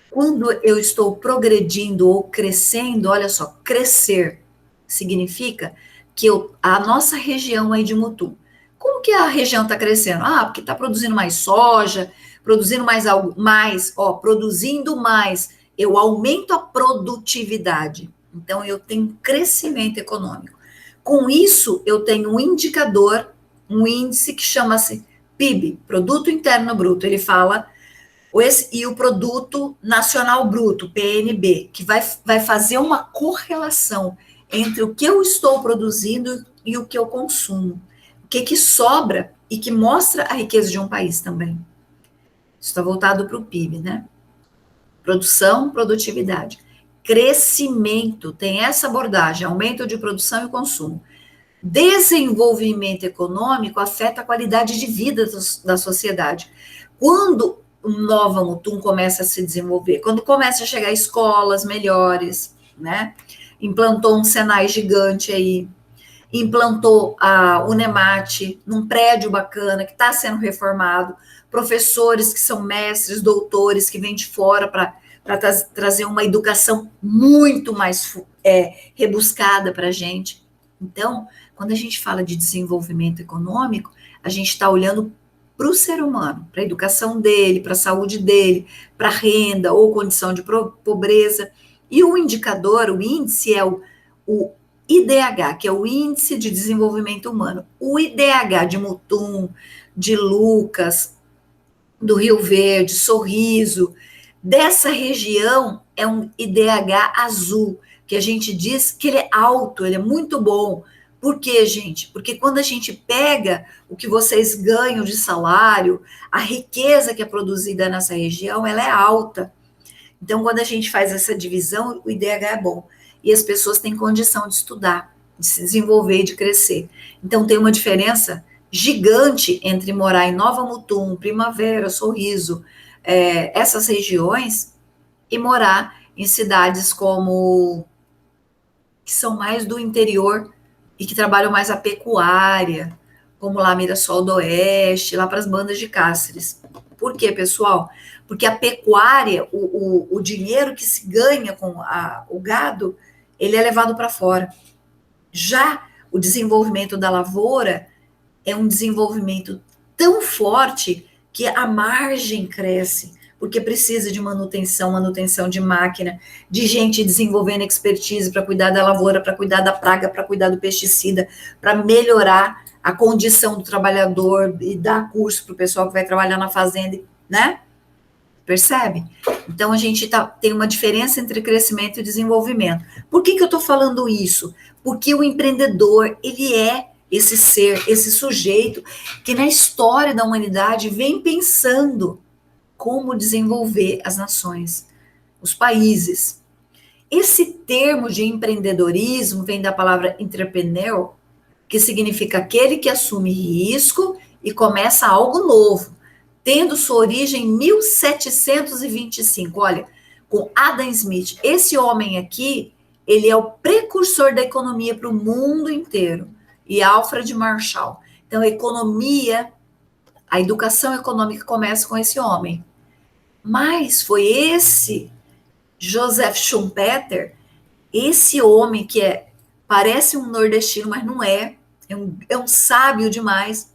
Quando eu estou progredindo ou crescendo, olha só, crescer significa que a nossa região aí de Mutum, como que a região está crescendo? Porque está produzindo mais soja, produzindo produzindo mais, eu aumento a produtividade. Então, eu tenho crescimento econômico. Com isso, eu tenho um indicador, um índice que chama-se PIB, Produto Interno Bruto. Ele fala E o Produto Nacional Bruto, PNB, que vai fazer uma correlação entre o que eu estou produzindo e o que eu consumo. O que sobra e que mostra a riqueza de um país também. Isso está voltado para o PIB, né? Produção, produtividade. Crescimento, tem essa abordagem, aumento de produção e consumo. Desenvolvimento econômico afeta a qualidade de vida da sociedade. Quando Nova Mutum começa a se desenvolver, quando começa a chegar escolas melhores, né? Implantou um Senai gigante aí, implantou a Unemate num prédio bacana que está sendo reformado, professores que são mestres, doutores que vêm de fora para trazer uma educação muito mais rebuscada para a gente. Então, quando a gente fala de desenvolvimento econômico, a gente está olhando para o ser humano, para a educação dele, para a saúde dele, para a renda ou condição de pobreza. E o indicador, o índice é o IDH, que é o Índice de Desenvolvimento Humano. O IDH de Mutum, de Lucas, do Rio Verde, Sorriso, dessa região é um IDH azul, que a gente diz que ele é alto, ele é muito bom. Por quê, gente? Porque quando a gente pega o que vocês ganham de salário, a riqueza que é produzida nessa região, ela é alta. Então, quando a gente faz essa divisão, o IDH é bom. E as pessoas têm condição de estudar, de se desenvolver e de crescer. Então, tem uma diferença gigante entre morar em Nova Mutum, Primavera, Sorriso, essas regiões, e morar em cidades como que são mais do interior e que trabalham mais a pecuária, como lá Mirassol do Oeste, lá para as bandas de Cáceres. Por quê, pessoal? Porque a pecuária, o dinheiro que se ganha com o gado, ele é levado para fora. Já o desenvolvimento da lavoura é um desenvolvimento tão forte que a margem cresce, porque precisa de manutenção de máquina, de gente desenvolvendo expertise para cuidar da lavoura, para cuidar da praga, para cuidar do pesticida, para melhorar a condição do trabalhador e dar curso para o pessoal que vai trabalhar na fazenda, né? Percebe? Então, a gente tem uma diferença entre crescimento e desenvolvimento. Por que eu estou falando isso? Porque o empreendedor, ele é esse ser, esse sujeito que na história da humanidade vem pensando como desenvolver as nações, os países. Esse termo de empreendedorismo vem da palavra entrepreneur, que significa aquele que assume risco e começa algo novo, tendo sua origem em 1725. Olha, com Adam Smith. Esse homem aqui, ele é o precursor da economia para o mundo inteiro. E Alfred Marshall. Então, a economia, a educação econômica começa com esse homem. Mas foi esse Joseph Schumpeter, esse homem que parece um nordestino, mas não é um sábio demais.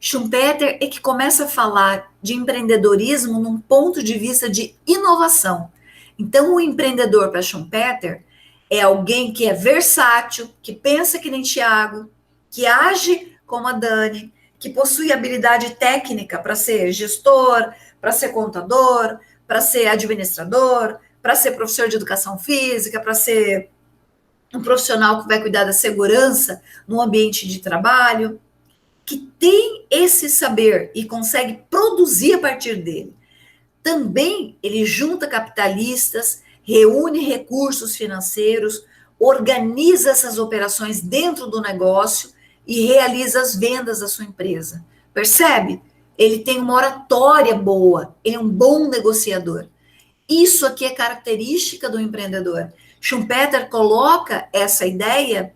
Schumpeter é que começa a falar de empreendedorismo num ponto de vista de inovação. Então, o empreendedor para Schumpeter é alguém que é versátil, que pensa que nem Tiago, que age como a Dani, que possui habilidade técnica para ser gestor, para ser contador, para ser administrador, para ser professor de educação física, para ser um profissional que vai cuidar da segurança no ambiente de trabalho, que tem esse saber e consegue produzir a partir dele. Também ele junta capitalistas, reúne recursos financeiros, organiza essas operações dentro do negócio e realiza as vendas da sua empresa. Percebe? Ele tem uma oratória boa, ele é um bom negociador. Isso aqui é característica do empreendedor. Schumpeter coloca essa ideia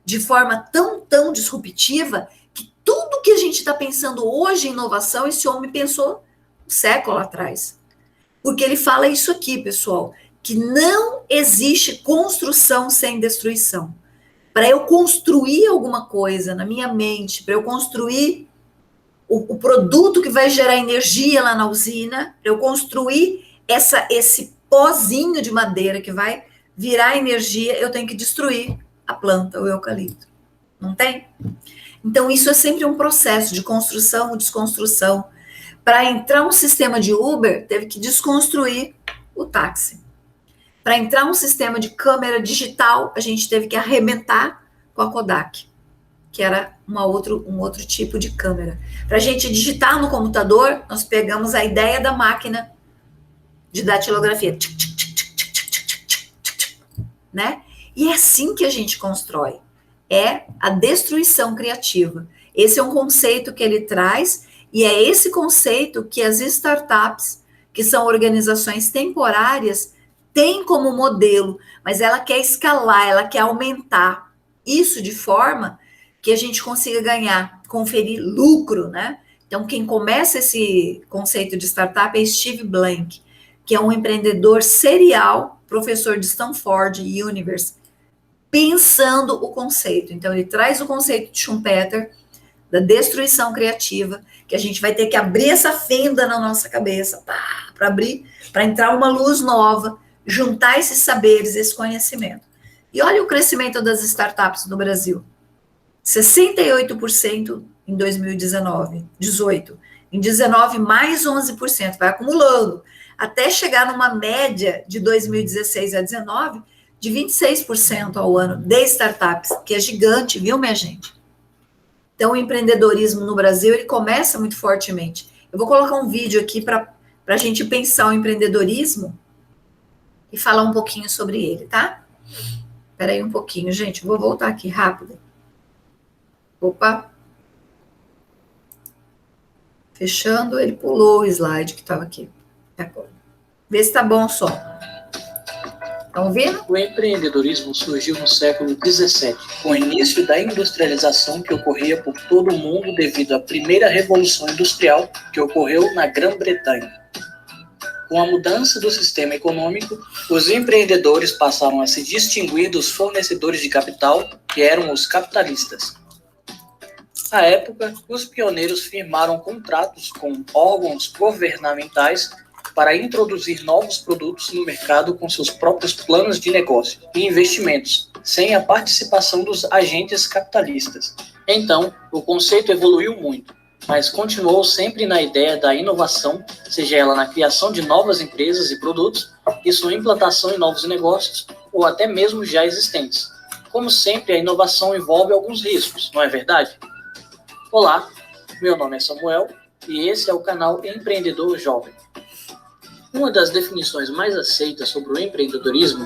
de forma tão disruptiva que tudo que a gente está pensando hoje em inovação, esse homem pensou um século atrás. Porque ele fala isso aqui, pessoal, que não existe construção sem destruição. Para eu construir alguma coisa na minha mente, para eu construir o produto que vai gerar energia lá na usina, para eu construir esse pozinho de madeira que vai virar energia, eu tenho que destruir a planta, o eucalipto. Não tem? Então, isso é sempre um processo de construção e desconstrução. Para entrar um sistema de Uber, teve que desconstruir o táxi. Para entrar um sistema de câmera digital, a gente teve que arrebentar com a Kodak, que era um outro tipo de câmera. Para a gente digitar no computador, nós pegamos a ideia da máquina de datilografia, né? E é assim que a gente constrói. É a destruição criativa. Esse é um conceito que ele traz, e é esse conceito que as startups, que são organizações temporárias, têm como modelo, mas ela quer escalar, ela quer aumentar isso de forma que a gente consiga ganhar, conferir lucro, né? Então, quem começa esse conceito de startup é Steve Blank, que é um empreendedor serial, professor de Stanford University, pensando o conceito. Então, ele traz o conceito de Schumpeter, da destruição criativa, que a gente vai ter que abrir essa fenda na nossa cabeça, para abrir, para entrar uma luz nova, juntar esses saberes, esse conhecimento. E olha o crescimento das startups no Brasil. 68% em 2019, 18. Em 19, mais 11%, vai acumulando, até chegar numa média de 2016 a 19, de 26% ao ano de startups, que é gigante, viu, minha gente? Então, o empreendedorismo no Brasil, ele começa muito fortemente. Eu vou colocar um vídeo aqui para a gente pensar o empreendedorismo e falar um pouquinho sobre ele, tá? Espera aí um pouquinho, gente, vou voltar aqui rápido. Opa. Fechando, ele pulou o slide que estava aqui. Vê se tá bom o som. Estão ouvindo? O empreendedorismo surgiu no século XVII, com o início da industrialização que ocorria por todo o mundo devido à primeira revolução industrial que ocorreu na Grã-Bretanha. Com a mudança do sistema econômico, os empreendedores passaram a se distinguir dos fornecedores de capital, que eram os capitalistas. À época, os pioneiros firmaram contratos com órgãos governamentais para introduzir novos produtos no mercado com seus próprios planos de negócio e investimentos, sem a participação dos agentes capitalistas. Então, o conceito evoluiu muito, mas continuou sempre na ideia da inovação, seja ela na criação de novas empresas e produtos e sua implantação em novos negócios, ou até mesmo já existentes. Como sempre, a inovação envolve alguns riscos, não é verdade? Olá, meu nome é Samuel e esse é o canal Empreendedor Jovem. Uma das definições mais aceitas sobre o empreendedorismo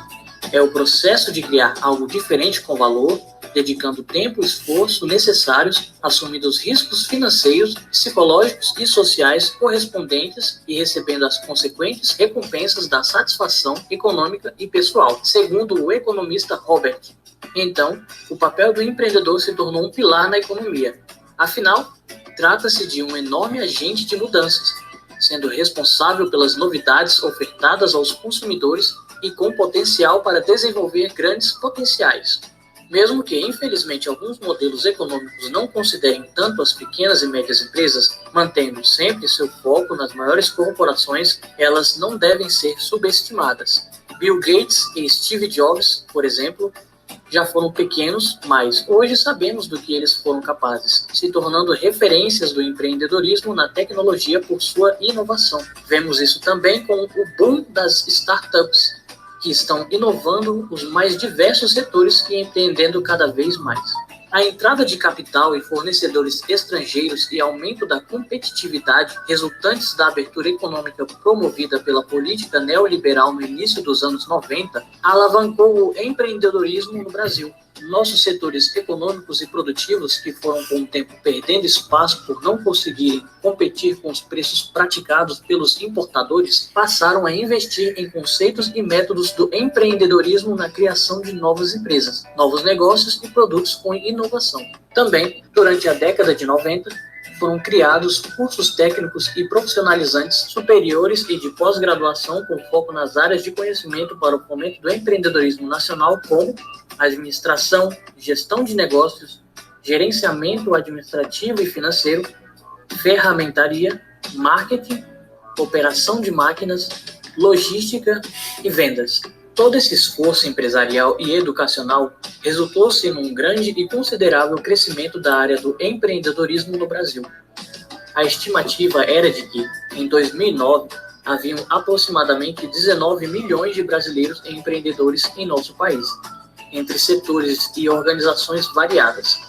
é o processo de criar algo diferente com valor, dedicando tempo e esforço necessários, assumindo os riscos financeiros, psicológicos e sociais correspondentes e recebendo as consequentes recompensas da satisfação econômica e pessoal, segundo o economista Robert. Então, o papel do empreendedor se tornou um pilar na economia. Afinal, trata-se de um enorme agente de mudanças, sendo responsável pelas novidades ofertadas aos consumidores e com potencial para desenvolver grandes potenciais. Mesmo que, infelizmente, alguns modelos econômicos não considerem tanto as pequenas e médias empresas, mantendo sempre seu foco nas maiores corporações, elas não devem ser subestimadas. Bill Gates e Steve Jobs, por exemplo, já foram pequenos, mas hoje sabemos do que eles foram capazes, se tornando referências do empreendedorismo na tecnologia por sua inovação. Vemos isso também com o boom das startups, que estão inovando os mais diversos setores e empreendendo cada vez mais. A entrada de capital e fornecedores estrangeiros e aumento da competitividade resultantes da abertura econômica promovida pela política neoliberal no início dos anos 90 alavancou o empreendedorismo no Brasil. Nossos setores econômicos e produtivos, que foram com o tempo perdendo espaço por não conseguirem competir com os preços praticados pelos importadores, passaram a investir em conceitos e métodos do empreendedorismo na criação de novas empresas, novos negócios e produtos com inovação. Também, durante a década de 90, foram criados cursos técnicos e profissionalizantes superiores e de pós-graduação com foco nas áreas de conhecimento para o fomento do empreendedorismo nacional, como administração, gestão de negócios, gerenciamento administrativo e financeiro, ferramentaria, marketing, operação de máquinas, logística e vendas. Todo esse esforço empresarial e educacional resultou-se num grande e considerável crescimento da área do empreendedorismo no Brasil. A estimativa era de que, em 2009, haviam aproximadamente 19 milhões de brasileiros empreendedores em nosso país, entre setores e organizações variadas.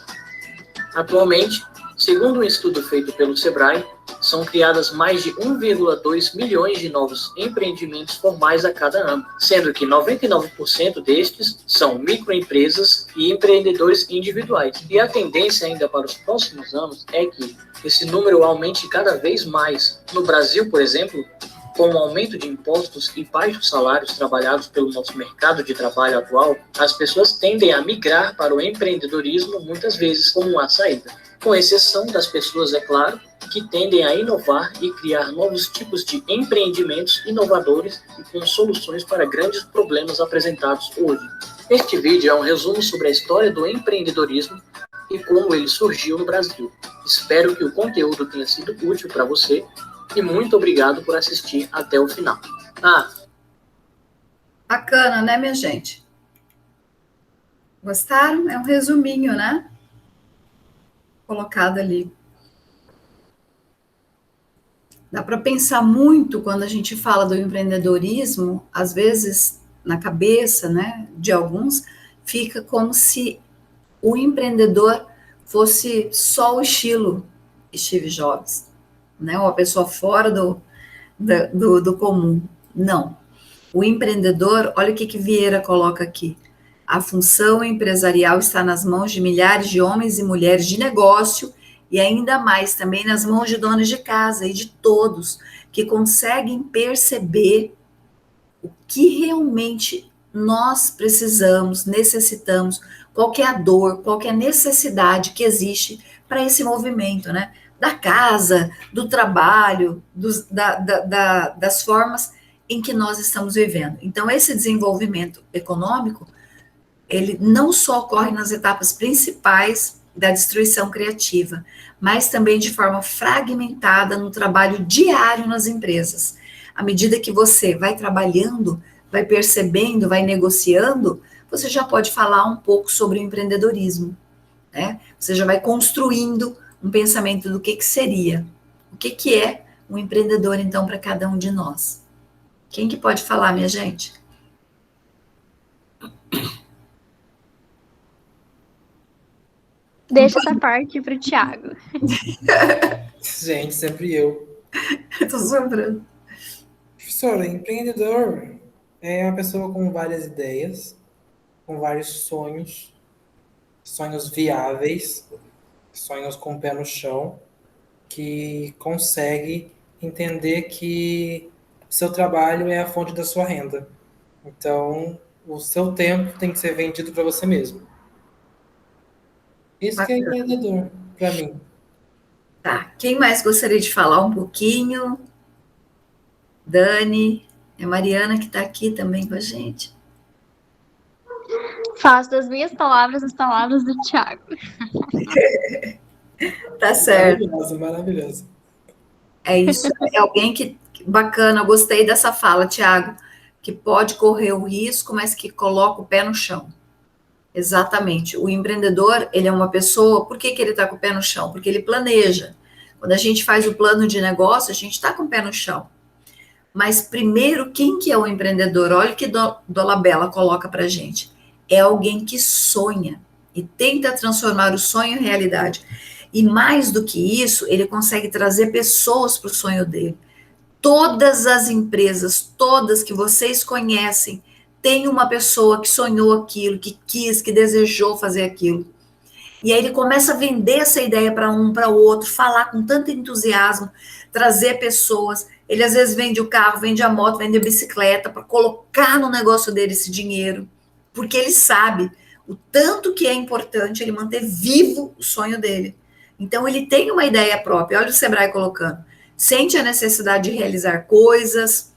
Atualmente, segundo um estudo feito pelo Sebrae, são criadas mais de 1,2 milhões de novos empreendimentos formais a cada ano, sendo que 99% destes são microempresas e empreendedores individuais. E a tendência ainda para os próximos anos é que esse número aumente cada vez mais. No Brasil, por exemplo, com o aumento de impostos e baixos salários trabalhados pelo nosso mercado de trabalho atual, as pessoas tendem a migrar para o empreendedorismo muitas vezes como uma saída. Com exceção das pessoas, é claro, que tendem a inovar e criar novos tipos de empreendimentos inovadores e com soluções para grandes problemas apresentados hoje. Este vídeo é um resumo sobre a história do empreendedorismo e como ele surgiu no Brasil. Espero que o conteúdo tenha sido útil para você e muito obrigado por assistir até o final. Bacana, né, minha gente? Gostaram? É um resuminho, né? Colocado ali. Dá para pensar muito quando a gente fala do empreendedorismo, às vezes na cabeça, né, de alguns, fica como se o empreendedor fosse só o estilo Steve Jobs, né, uma pessoa fora do comum. Não. O empreendedor, olha o que Vieira coloca aqui. A função empresarial está nas mãos de milhares de homens e mulheres de negócio e ainda mais também nas mãos de donos de casa e de todos que conseguem perceber o que realmente nós precisamos, necessitamos, qual que é a dor, qual que é a necessidade que existe para esse movimento, né? Da casa, do trabalho, das formas em que nós estamos vivendo. Então, esse desenvolvimento econômico, ele não só ocorre nas etapas principais da destruição criativa, mas também de forma fragmentada no trabalho diário nas empresas. À medida que você vai trabalhando, vai percebendo, vai negociando, você já pode falar um pouco sobre o empreendedorismo, né? Você já vai construindo um pensamento do que seria, o que é um empreendedor, então, para cada um de nós. Quem que pode falar, minha gente? Deixa essa parte para o Thiago. Gente, sempre eu. Estou sobrando. Professora, empreendedor é uma pessoa com várias ideias, com vários sonhos, sonhos viáveis, sonhos com o pé no chão, que consegue entender que o seu trabalho é a fonte da sua renda. Então, o seu tempo tem que ser vendido para você mesmo. Isso que é empreendedor, para mim. Tá, quem mais gostaria de falar um pouquinho? Dani, é a Mariana que está aqui também com a gente. Faço das minhas palavras as palavras do Thiago. Tá certo. Maravilhoso, maravilhoso. É isso, é alguém que, bacana, eu gostei dessa fala, Thiago, que pode correr o risco, mas que coloca o pé no chão. Exatamente. O empreendedor, ele é uma pessoa, por que ele está com o pé no chão? Porque ele planeja. Quando a gente faz o plano de negócio, a gente está com o pé no chão. Mas primeiro, quem que é o empreendedor? Olha o que Dolabella coloca para a gente. É alguém que sonha e tenta transformar o sonho em realidade. E mais do que isso, ele consegue trazer pessoas para o sonho dele. Todas as empresas, todas que vocês conhecem, tem uma pessoa que sonhou aquilo, que quis, que desejou fazer aquilo. E aí ele começa a vender essa ideia para um, para o outro, falar com tanto entusiasmo, trazer pessoas. Ele às vezes vende o carro, vende a moto, vende a bicicleta para colocar no negócio dele esse dinheiro, porque ele sabe o tanto que é importante ele manter vivo o sonho dele. Então ele tem uma ideia própria. Olha o Sebrae colocando. Sente a necessidade de realizar coisas,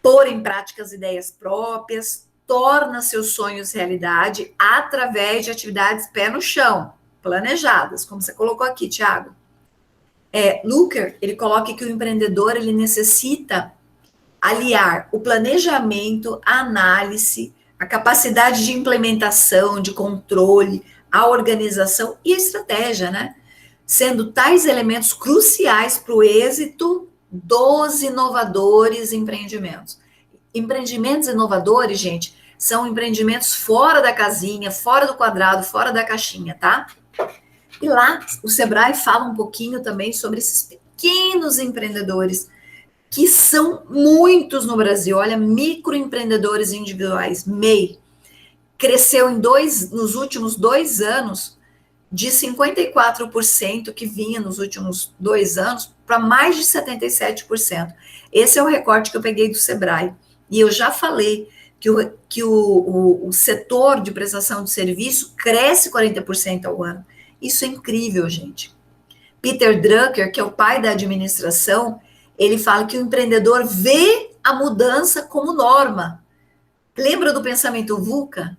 pôr em prática as ideias próprias, torna seus sonhos realidade através de atividades pé no chão, planejadas, como você colocou aqui, Thiago. Luker, ele coloca que o empreendedor, ele necessita aliar o planejamento, a análise, a capacidade de implementação, de controle, a organização e a estratégia, né? sendo tais elementos cruciais para o êxito dos inovadores empreendimentos. Empreendimentos inovadores, gente, são empreendimentos fora da casinha, fora do quadrado, fora da caixinha, tá? E lá, o Sebrae fala um pouquinho também sobre esses pequenos empreendedores, que são muitos no Brasil. Olha, microempreendedores individuais, MEI, cresceu nos últimos 2 anos, de 54% que vinha nos últimos 2 anos, para mais de 77%. Esse é o recorte que eu peguei do Sebrae. E eu já falei que o setor de prestação de serviço cresce 40% ao ano. Isso é incrível, gente. Peter Drucker, que é o pai da administração, ele fala que o empreendedor vê a mudança como norma. Lembra do pensamento VUCA?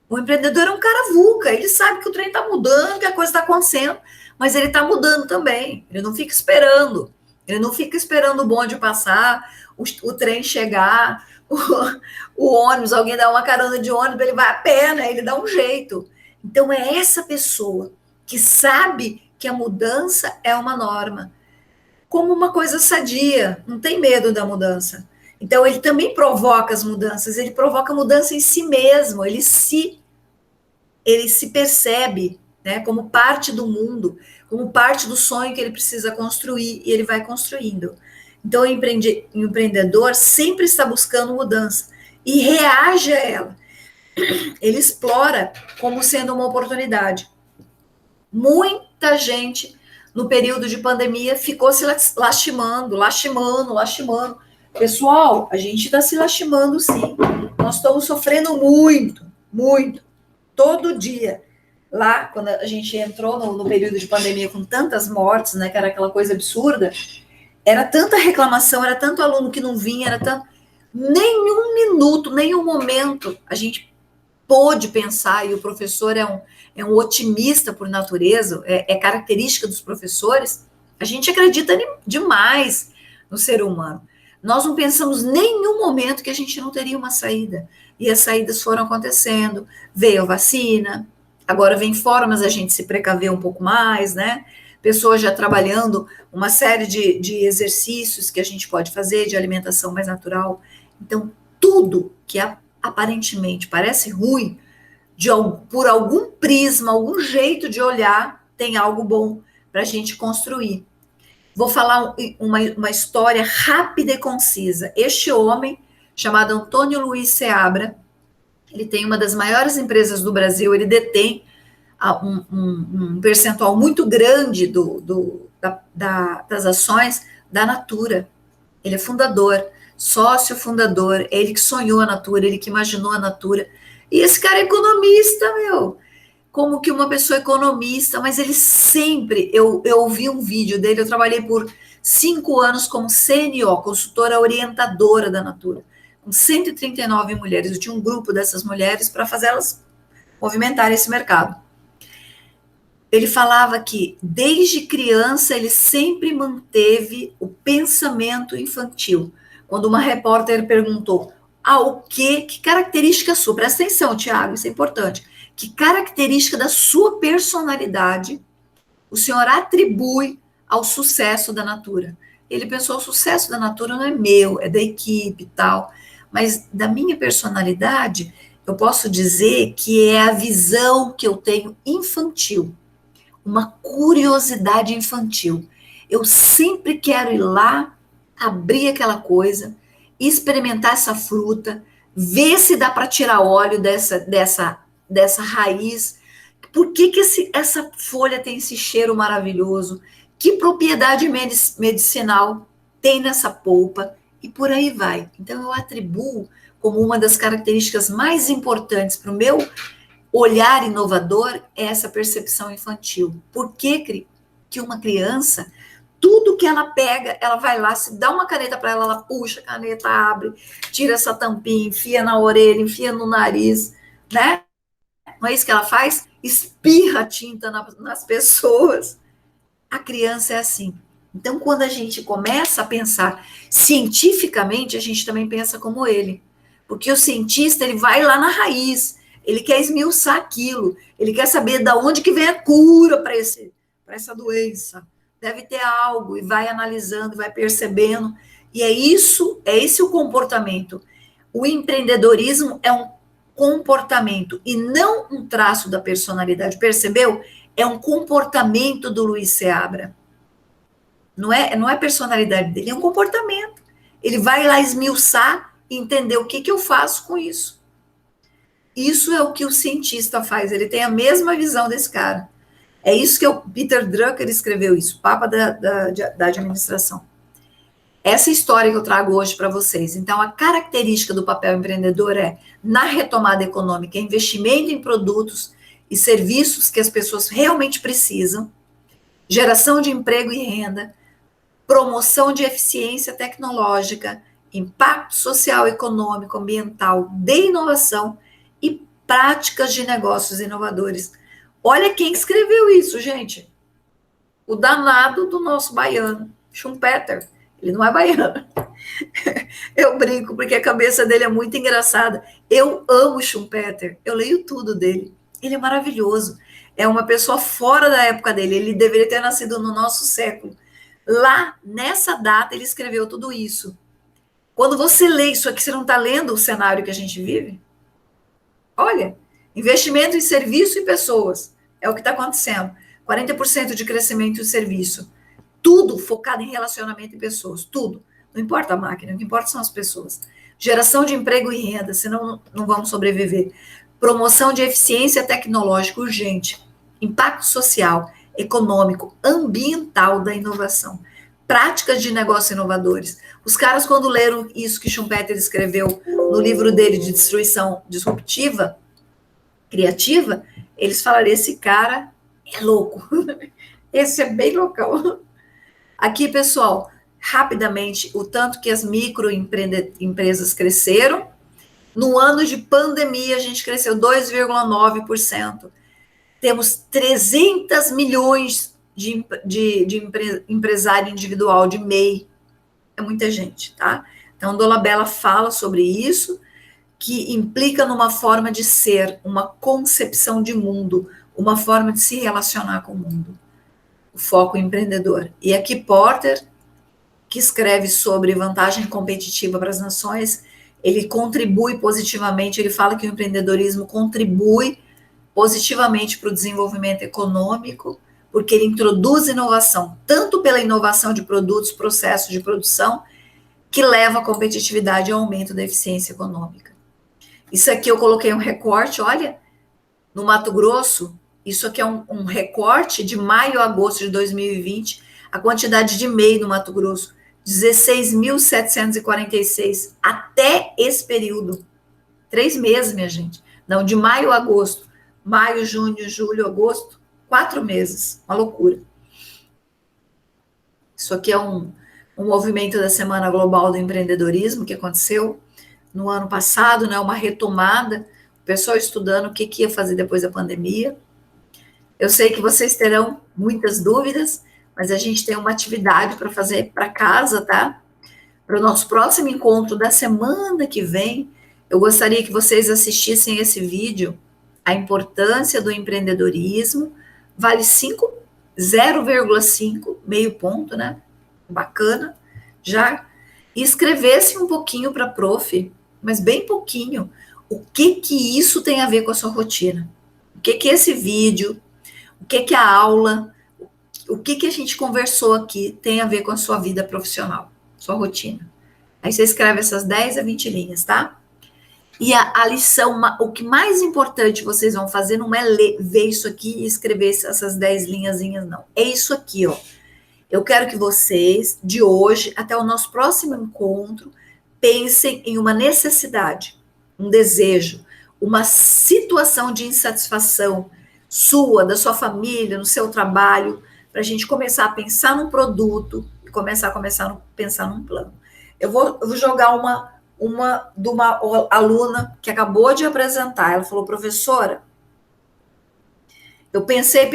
O empreendedor é um cara VUCA, ele sabe que o trem está mudando, que a coisa está acontecendo, mas ele está mudando também. Ele não fica esperando. Ele não fica esperando o bonde passar, o trem chegar, o ônibus, alguém dá uma carona de ônibus, ele vai a pé, né? Ele dá um jeito. Então, é essa pessoa que sabe que a mudança é uma norma, como uma coisa sadia, não tem medo da mudança. Então, ele também provoca as mudanças, ele provoca mudança em si mesmo, ele se percebe, né, como parte do mundo, como parte do sonho que ele precisa construir, e ele vai construindo. Então, o empreendedor sempre está buscando mudança e reage a ela. Ele explora como sendo uma oportunidade. Muita gente, no período de pandemia, ficou se lastimando. Pessoal, a gente está se lastimando, sim. Nós estamos sofrendo muito, muito, todo dia. Lá, quando a gente entrou no período de pandemia com tantas mortes, né, que era aquela coisa absurda, era tanta reclamação, era tanto aluno que não vinha, era tanto... Nenhum minuto, nenhum momento a gente pôde pensar, e o professor é um otimista por natureza, é característica dos professores, a gente acredita demais no ser humano. Nós não pensamos em nenhum momento que a gente não teria uma saída. E as saídas foram acontecendo. Veio a vacina, agora vem formas a gente se precaver um pouco mais, né? Pessoas já trabalhando uma série de exercícios que a gente pode fazer, de alimentação mais natural. Então, tudo que aparentemente parece ruim, por algum prisma, algum jeito de olhar, tem algo bom para a gente construir. Vou falar uma história rápida e concisa. Este homem, chamado Antônio Luiz Seabra, ele tem uma das maiores empresas do Brasil, ele detém um percentual muito grande das ações da Natura. Ele é fundador, sócio fundador, ele que sonhou a Natura, ele que imaginou a Natura. E esse cara é economista, como que uma pessoa economista, mas ele sempre, eu ouvi um vídeo dele, eu trabalhei por 5 anos como CNO, consultora orientadora da Natura, com 139 mulheres, eu tinha um grupo dessas mulheres para fazer elas movimentarem esse mercado. Ele falava que, desde criança, ele sempre manteve o pensamento infantil. Quando uma repórter perguntou, que característica sua, presta atenção, Tiago, isso é importante, que característica da sua personalidade o senhor atribui ao sucesso da Natura? Ele pensou, o sucesso da Natura não é meu, é da equipe e tal, mas da minha personalidade, eu posso dizer que é a visão que eu tenho infantil, uma curiosidade infantil. Eu sempre quero ir lá, abrir aquela coisa, experimentar essa fruta, ver se dá para tirar óleo dessa raiz, por que essa folha tem esse cheiro maravilhoso, que propriedade medicinal tem nessa polpa, e por aí vai. Então, eu atribuo como uma das características mais importantes para o meu olhar inovador é essa percepção infantil. Por que uma criança, tudo que ela pega, ela vai lá, se dá uma caneta para ela, ela puxa a caneta, abre, tira essa tampinha, enfia na orelha, enfia no nariz, né? Não é isso que ela faz? Espirra tinta nas pessoas. A criança é assim. Então, quando a gente começa a pensar cientificamente, a gente também pensa como ele. Porque o cientista, ele vai lá na raiz, ele quer esmiuçar aquilo, ele quer saber de onde que vem a cura para para essa doença? Deve ter algo, e vai analisando, vai percebendo, e é esse o comportamento. O empreendedorismo é um comportamento e não um traço da personalidade, percebeu? É um comportamento do Luiz Seabra. Não é personalidade dele, é um comportamento. Ele vai lá esmiuçar e entender o que eu faço com isso. Isso é o que o cientista faz, ele tem a mesma visão desse cara. É isso que o Peter Drucker escreveu isso, Papa da administração. Essa história que eu trago hoje para vocês. Então, a característica do papel empreendedor é, na retomada econômica, investimento em produtos e serviços que as pessoas realmente precisam, geração de emprego e renda, promoção de eficiência tecnológica, impacto social, econômico, ambiental, de inovação e práticas de negócios inovadores. Olha quem escreveu isso, gente. O danado do nosso baiano, Schumpeter. Ele não é baiano. Eu brinco, porque a cabeça dele é muito engraçada. Eu amo Schumpeter. Eu leio tudo dele. Ele é maravilhoso. É uma pessoa fora da época dele. Ele deveria ter nascido no nosso século. Lá, nessa data, ele escreveu tudo isso. Quando você lê isso aqui, você não está lendo o cenário que a gente vive? Olha, investimento em serviço e pessoas. É o que está acontecendo. 40% de crescimento em serviço. Tudo focado em relacionamento e pessoas. Tudo. Não importa a máquina, o que importa são as pessoas. Geração de emprego e renda, senão não vamos sobreviver. Promoção de eficiência tecnológica urgente. Impacto social, econômico, ambiental da inovação. Práticas de negócios inovadores. Os caras, quando leram isso que Schumpeter escreveu no livro dele de Destruição Disruptiva, Criativa, eles falaram, esse cara é louco. Esse é bem loucão. Aqui, pessoal, rapidamente, o tanto que as microempresas cresceram. No ano de pandemia, a gente cresceu 2,9%. Temos 300 milhões de empresário individual, de MEI. É muita gente, tá? Então, Dolabella fala sobre isso, que implica numa forma de ser, uma concepção de mundo, uma forma de se relacionar com o mundo. O foco empreendedor. E aqui Porter, que escreve sobre vantagem competitiva para as nações, ele contribui positivamente, ele fala que o empreendedorismo contribui positivamente para o desenvolvimento econômico, porque ele introduz inovação, tanto pela inovação de produtos, processos de produção, que leva a competitividade e ao aumento da eficiência econômica. Isso aqui eu coloquei um recorte, olha, no Mato Grosso, isso aqui é um recorte de maio a agosto de 2020, a quantidade de MEI no Mato Grosso, 16.746, até esse período. 3 meses, minha gente. Não, de maio a agosto. Maio, junho, julho, agosto, 4 meses. Uma loucura. Isso aqui é um movimento da Semana Global do Empreendedorismo que aconteceu no ano passado, né? Uma retomada, o pessoal estudando o que ia fazer depois da pandemia. Eu sei que vocês terão muitas dúvidas, mas a gente tem uma atividade para fazer para casa, tá? Para o nosso próximo encontro da semana que vem, eu gostaria que vocês assistissem esse vídeo, a importância do empreendedorismo, vale 0,5, meio ponto, né? Bacana, já. E escrevesse um pouquinho para a prof, mas bem pouquinho, o que isso tem a ver com a sua rotina. O que esse vídeo, o que a aula, o que a gente conversou aqui tem a ver com a sua vida profissional, sua rotina. Aí você escreve essas 10 a 20 linhas, tá? E a lição, o que mais importante vocês vão fazer não é ver isso aqui e escrever essas 10 linhazinhas, não. É isso aqui, ó. Eu quero que vocês, de hoje até o nosso próximo encontro, pensem em uma necessidade, um desejo, uma situação de insatisfação sua, da sua família, no seu trabalho, para a gente começar a pensar num produto e começar a pensar num plano. Eu vou jogar uma de uma aluna que acabou de apresentar. Ela falou, professora, eu pensei, eu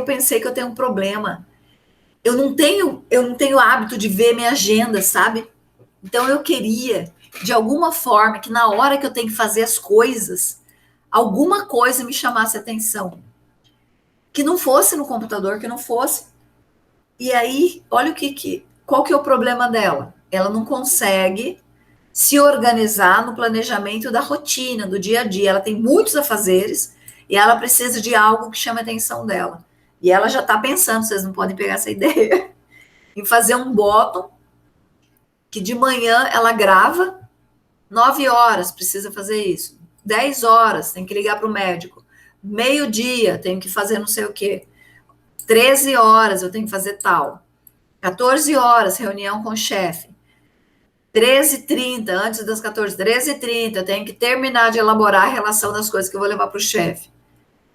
pensei que eu tenho um problema. Eu não tenho hábito de ver minha agenda, sabe? Então eu queria, de alguma forma, que na hora que eu tenho que fazer as coisas, alguma coisa me chamasse a atenção. que não fosse no computador, que não fosse. E aí, olha qual que é o problema dela? Ela não consegue se organizar no planejamento da rotina, do dia a dia. Ela tem muitos afazeres e ela precisa de algo que chame a atenção dela. E ela já está pensando, vocês não podem pegar essa ideia, em fazer um bottom que de manhã ela grava, 9 horas precisa fazer isso, 10 horas tem que ligar para o médico, meio-dia tenho que fazer não sei o quê, 13 horas eu tenho que fazer tal, 14 horas reunião com o chefe, 13h30, antes das 14, 13h30, eu tenho que terminar de elaborar a relação das coisas que eu vou levar para o chefe.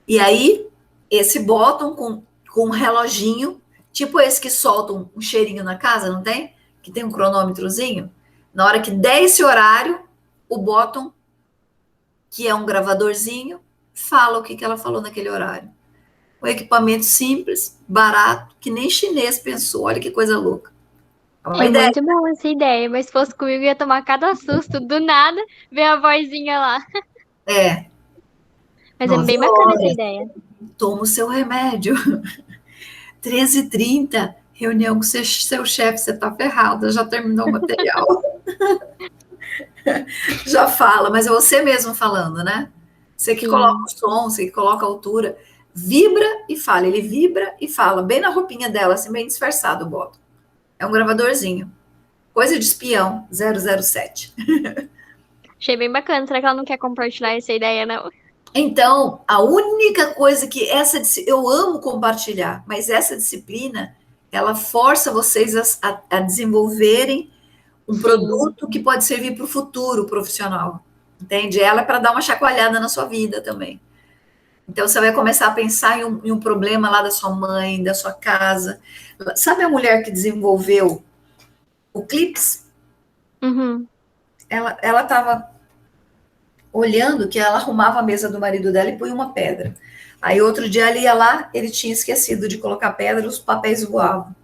E aí, esse bottom com um reloginho, tipo esse que solta um cheirinho na casa, não tem? Que tem um cronômetrozinho. Na hora que der esse horário, o bottom, que é um gravadorzinho, fala o que ela falou naquele horário. Um equipamento simples, barato, que nem chinês pensou. Olha que coisa louca. É uma ideia. Muito boa essa ideia, mas se fosse comigo, ia tomar cada susto. Do nada, ver a vozinha lá. É. Mas é 9 bem bacana horas. essa ideia. Toma o seu remédio. 13h30, reunião com seu chefe, você tá ferrada, já terminou o material. Já fala, mas é você mesmo falando, né? Você que Sim. coloca o som, você que coloca a altura, vibra e fala. Ele vibra e fala, bem na roupinha dela, assim, bem disfarçado o bottom. É um gravadorzinho. Coisa de espião, 007. Achei bem bacana. Será que ela não quer compartilhar essa ideia, não? Então, a única coisa que eu amo compartilhar, mas essa disciplina, ela força vocês a desenvolverem um produto que pode servir para o futuro profissional, entende? Ela é para dar uma chacoalhada na sua vida também. Então, você vai começar a pensar em um problema lá da sua mãe, da sua casa. Sabe a mulher que desenvolveu o Clips? Uhum. Ela estava olhando que ela arrumava a mesa do marido dela e punha uma pedra. Aí, outro dia, ela ia lá, ele tinha esquecido de colocar pedra, os papéis voavam.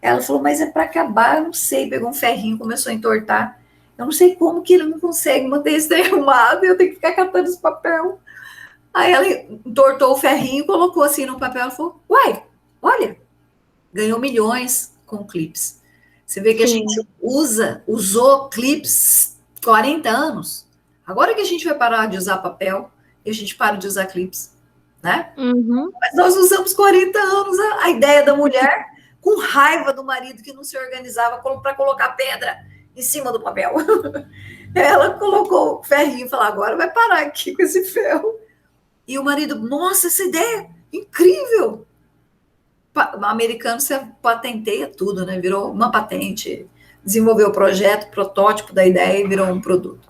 Ela falou, mas é para acabar, eu não sei. Pegou um ferrinho, começou a entortar. Eu não sei como que ele não consegue manter isso daí arrumado, eu tenho que ficar catando esse papel. Aí ela entortou o ferrinho, colocou assim no papel, ela falou, uai, olha, ganhou milhões com clips. Você vê que a gente usou clips 40 anos. Agora que a gente vai parar de usar papel, e a gente para de usar clips, né? Uhum. Mas nós usamos 40 anos a ideia da mulher com raiva do marido que não se organizava para colocar pedra em cima do papel. Ela colocou o ferrinho e falou, agora vai parar aqui com esse ferro. E o marido, nossa, essa ideia incrível. O americano, você patenteia tudo, né? Virou uma patente, desenvolveu o projeto, protótipo da ideia e virou um produto.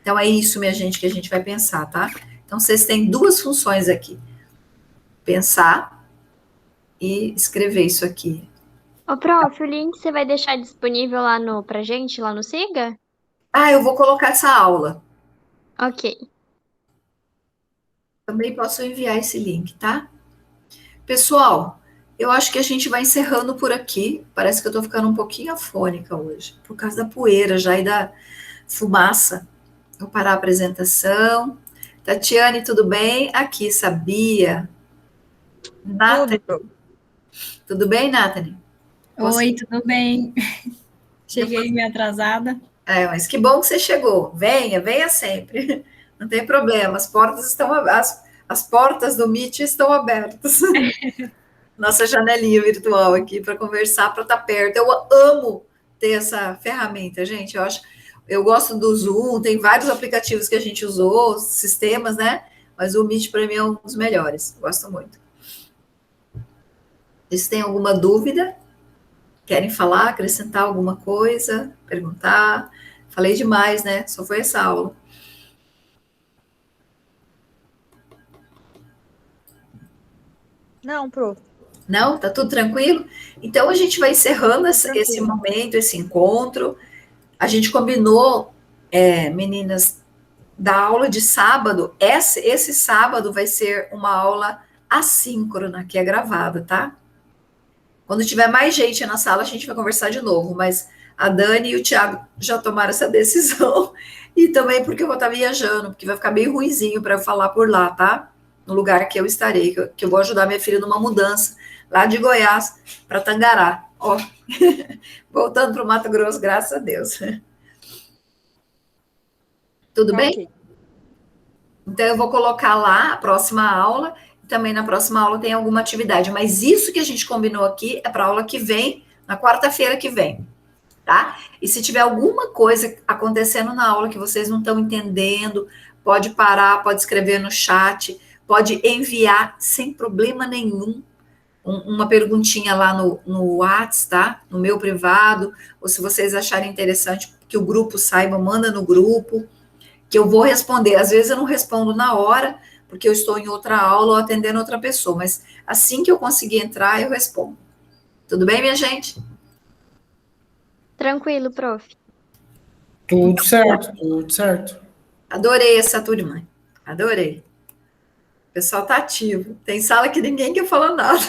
Então, é isso, minha gente, que a gente vai pensar, tá? Então, vocês têm duas funções aqui. Pensar e escrever isso aqui. Ô, prof, o link você vai deixar disponível lá pra gente, lá no Siga? Ah, eu vou colocar essa aula. Ok. Também posso enviar esse link, tá? Pessoal, eu acho que a gente vai encerrando por aqui. Parece que eu tô ficando um pouquinho afônica hoje, por causa da poeira já e da fumaça. Vou parar a apresentação. Tatiane, tudo bem? Aqui, sabia? Nathalie. Tudo bem, Nathalie? Oi, tudo bem? Cheguei meio atrasada. Mas que bom que você chegou. Venha, venha sempre. Não tem problema, as portas do Meet estão abertas. Nossa janelinha virtual aqui para conversar, para estar perto. Eu amo ter essa ferramenta, gente. Eu gosto do Zoom, tem vários aplicativos que a gente usou, sistemas, né? Mas o Meet para mim é um dos melhores. Gosto muito. Vocês têm alguma dúvida? Querem falar, acrescentar alguma coisa? Perguntar? Falei demais, né? Só foi essa aula. Não, prof. Não? Tá tudo tranquilo? Então, a gente vai encerrando esse momento, esse encontro. A gente combinou, meninas, da aula de sábado. Esse sábado vai ser uma aula assíncrona, que é gravada, tá? Quando tiver mais gente na sala, a gente vai conversar de novo, mas a Dani e o Thiago já tomaram essa decisão. E também porque eu vou estar viajando, porque vai ficar bem ruinzinho para eu falar por lá, tá? no lugar que eu estarei, que eu vou ajudar minha filha numa mudança, lá de Goiás para Tangará. Ó, voltando para o Mato Grosso, graças a Deus. Tudo bem? Ok. Então, eu vou colocar lá a próxima aula, e também na próxima aula tem alguma atividade, mas isso que a gente combinou aqui é para a aula que vem, na quarta-feira que vem, tá? E se tiver alguma coisa acontecendo na aula que vocês não estão entendendo, pode parar, pode escrever no chat, pode enviar sem problema nenhum uma perguntinha lá no WhatsApp, tá? No meu privado, ou se vocês acharem interessante que o grupo saiba, manda no grupo, que eu vou responder. Às vezes eu não respondo na hora, porque eu estou em outra aula ou atendendo outra pessoa, mas assim que eu conseguir entrar, eu respondo. Tudo bem, minha gente? Tranquilo, prof. Tudo certo, tudo certo. Adorei essa turma. Adorei. O pessoal tá ativo. Tem sala que ninguém quer falar nada.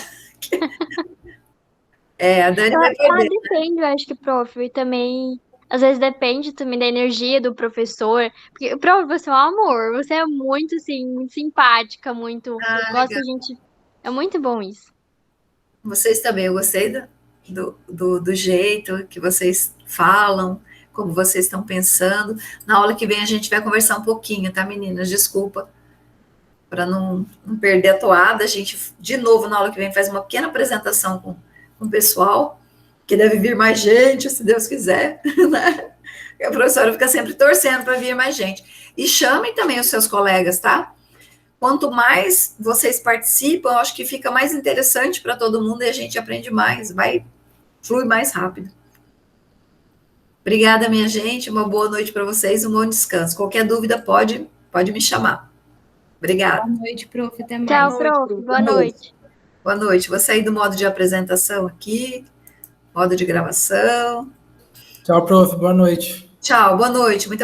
A Dani vai perder. Depende, eu acho que, prof, e também, às vezes depende também da energia do professor, porque, prof, você é um amor, você é muito, assim, muito simpática, muito, gosta, gente, é muito bom isso. Vocês também, eu gostei do jeito que vocês falam, como vocês estão pensando. Na aula que vem a gente vai conversar um pouquinho, tá, meninas? Desculpa, para não perder a toada. A gente, de novo, na aula que vem, faz uma pequena apresentação com o pessoal, que deve vir mais gente, se Deus quiser, né? E a professora fica sempre torcendo para vir mais gente. E chamem também os seus colegas, tá? Quanto mais vocês participam, eu acho que fica mais interessante para todo mundo e a gente aprende mais, flui mais rápido. Obrigada, minha gente, uma boa noite para vocês, um bom descanso. Qualquer dúvida pode me chamar. Obrigada. Boa noite, prof. Até mais. Tchau, prof. Boa noite. Boa noite. Vou sair do modo de apresentação aqui, modo de gravação. Tchau, prof. Boa noite. Tchau, boa noite. Muito obrigada.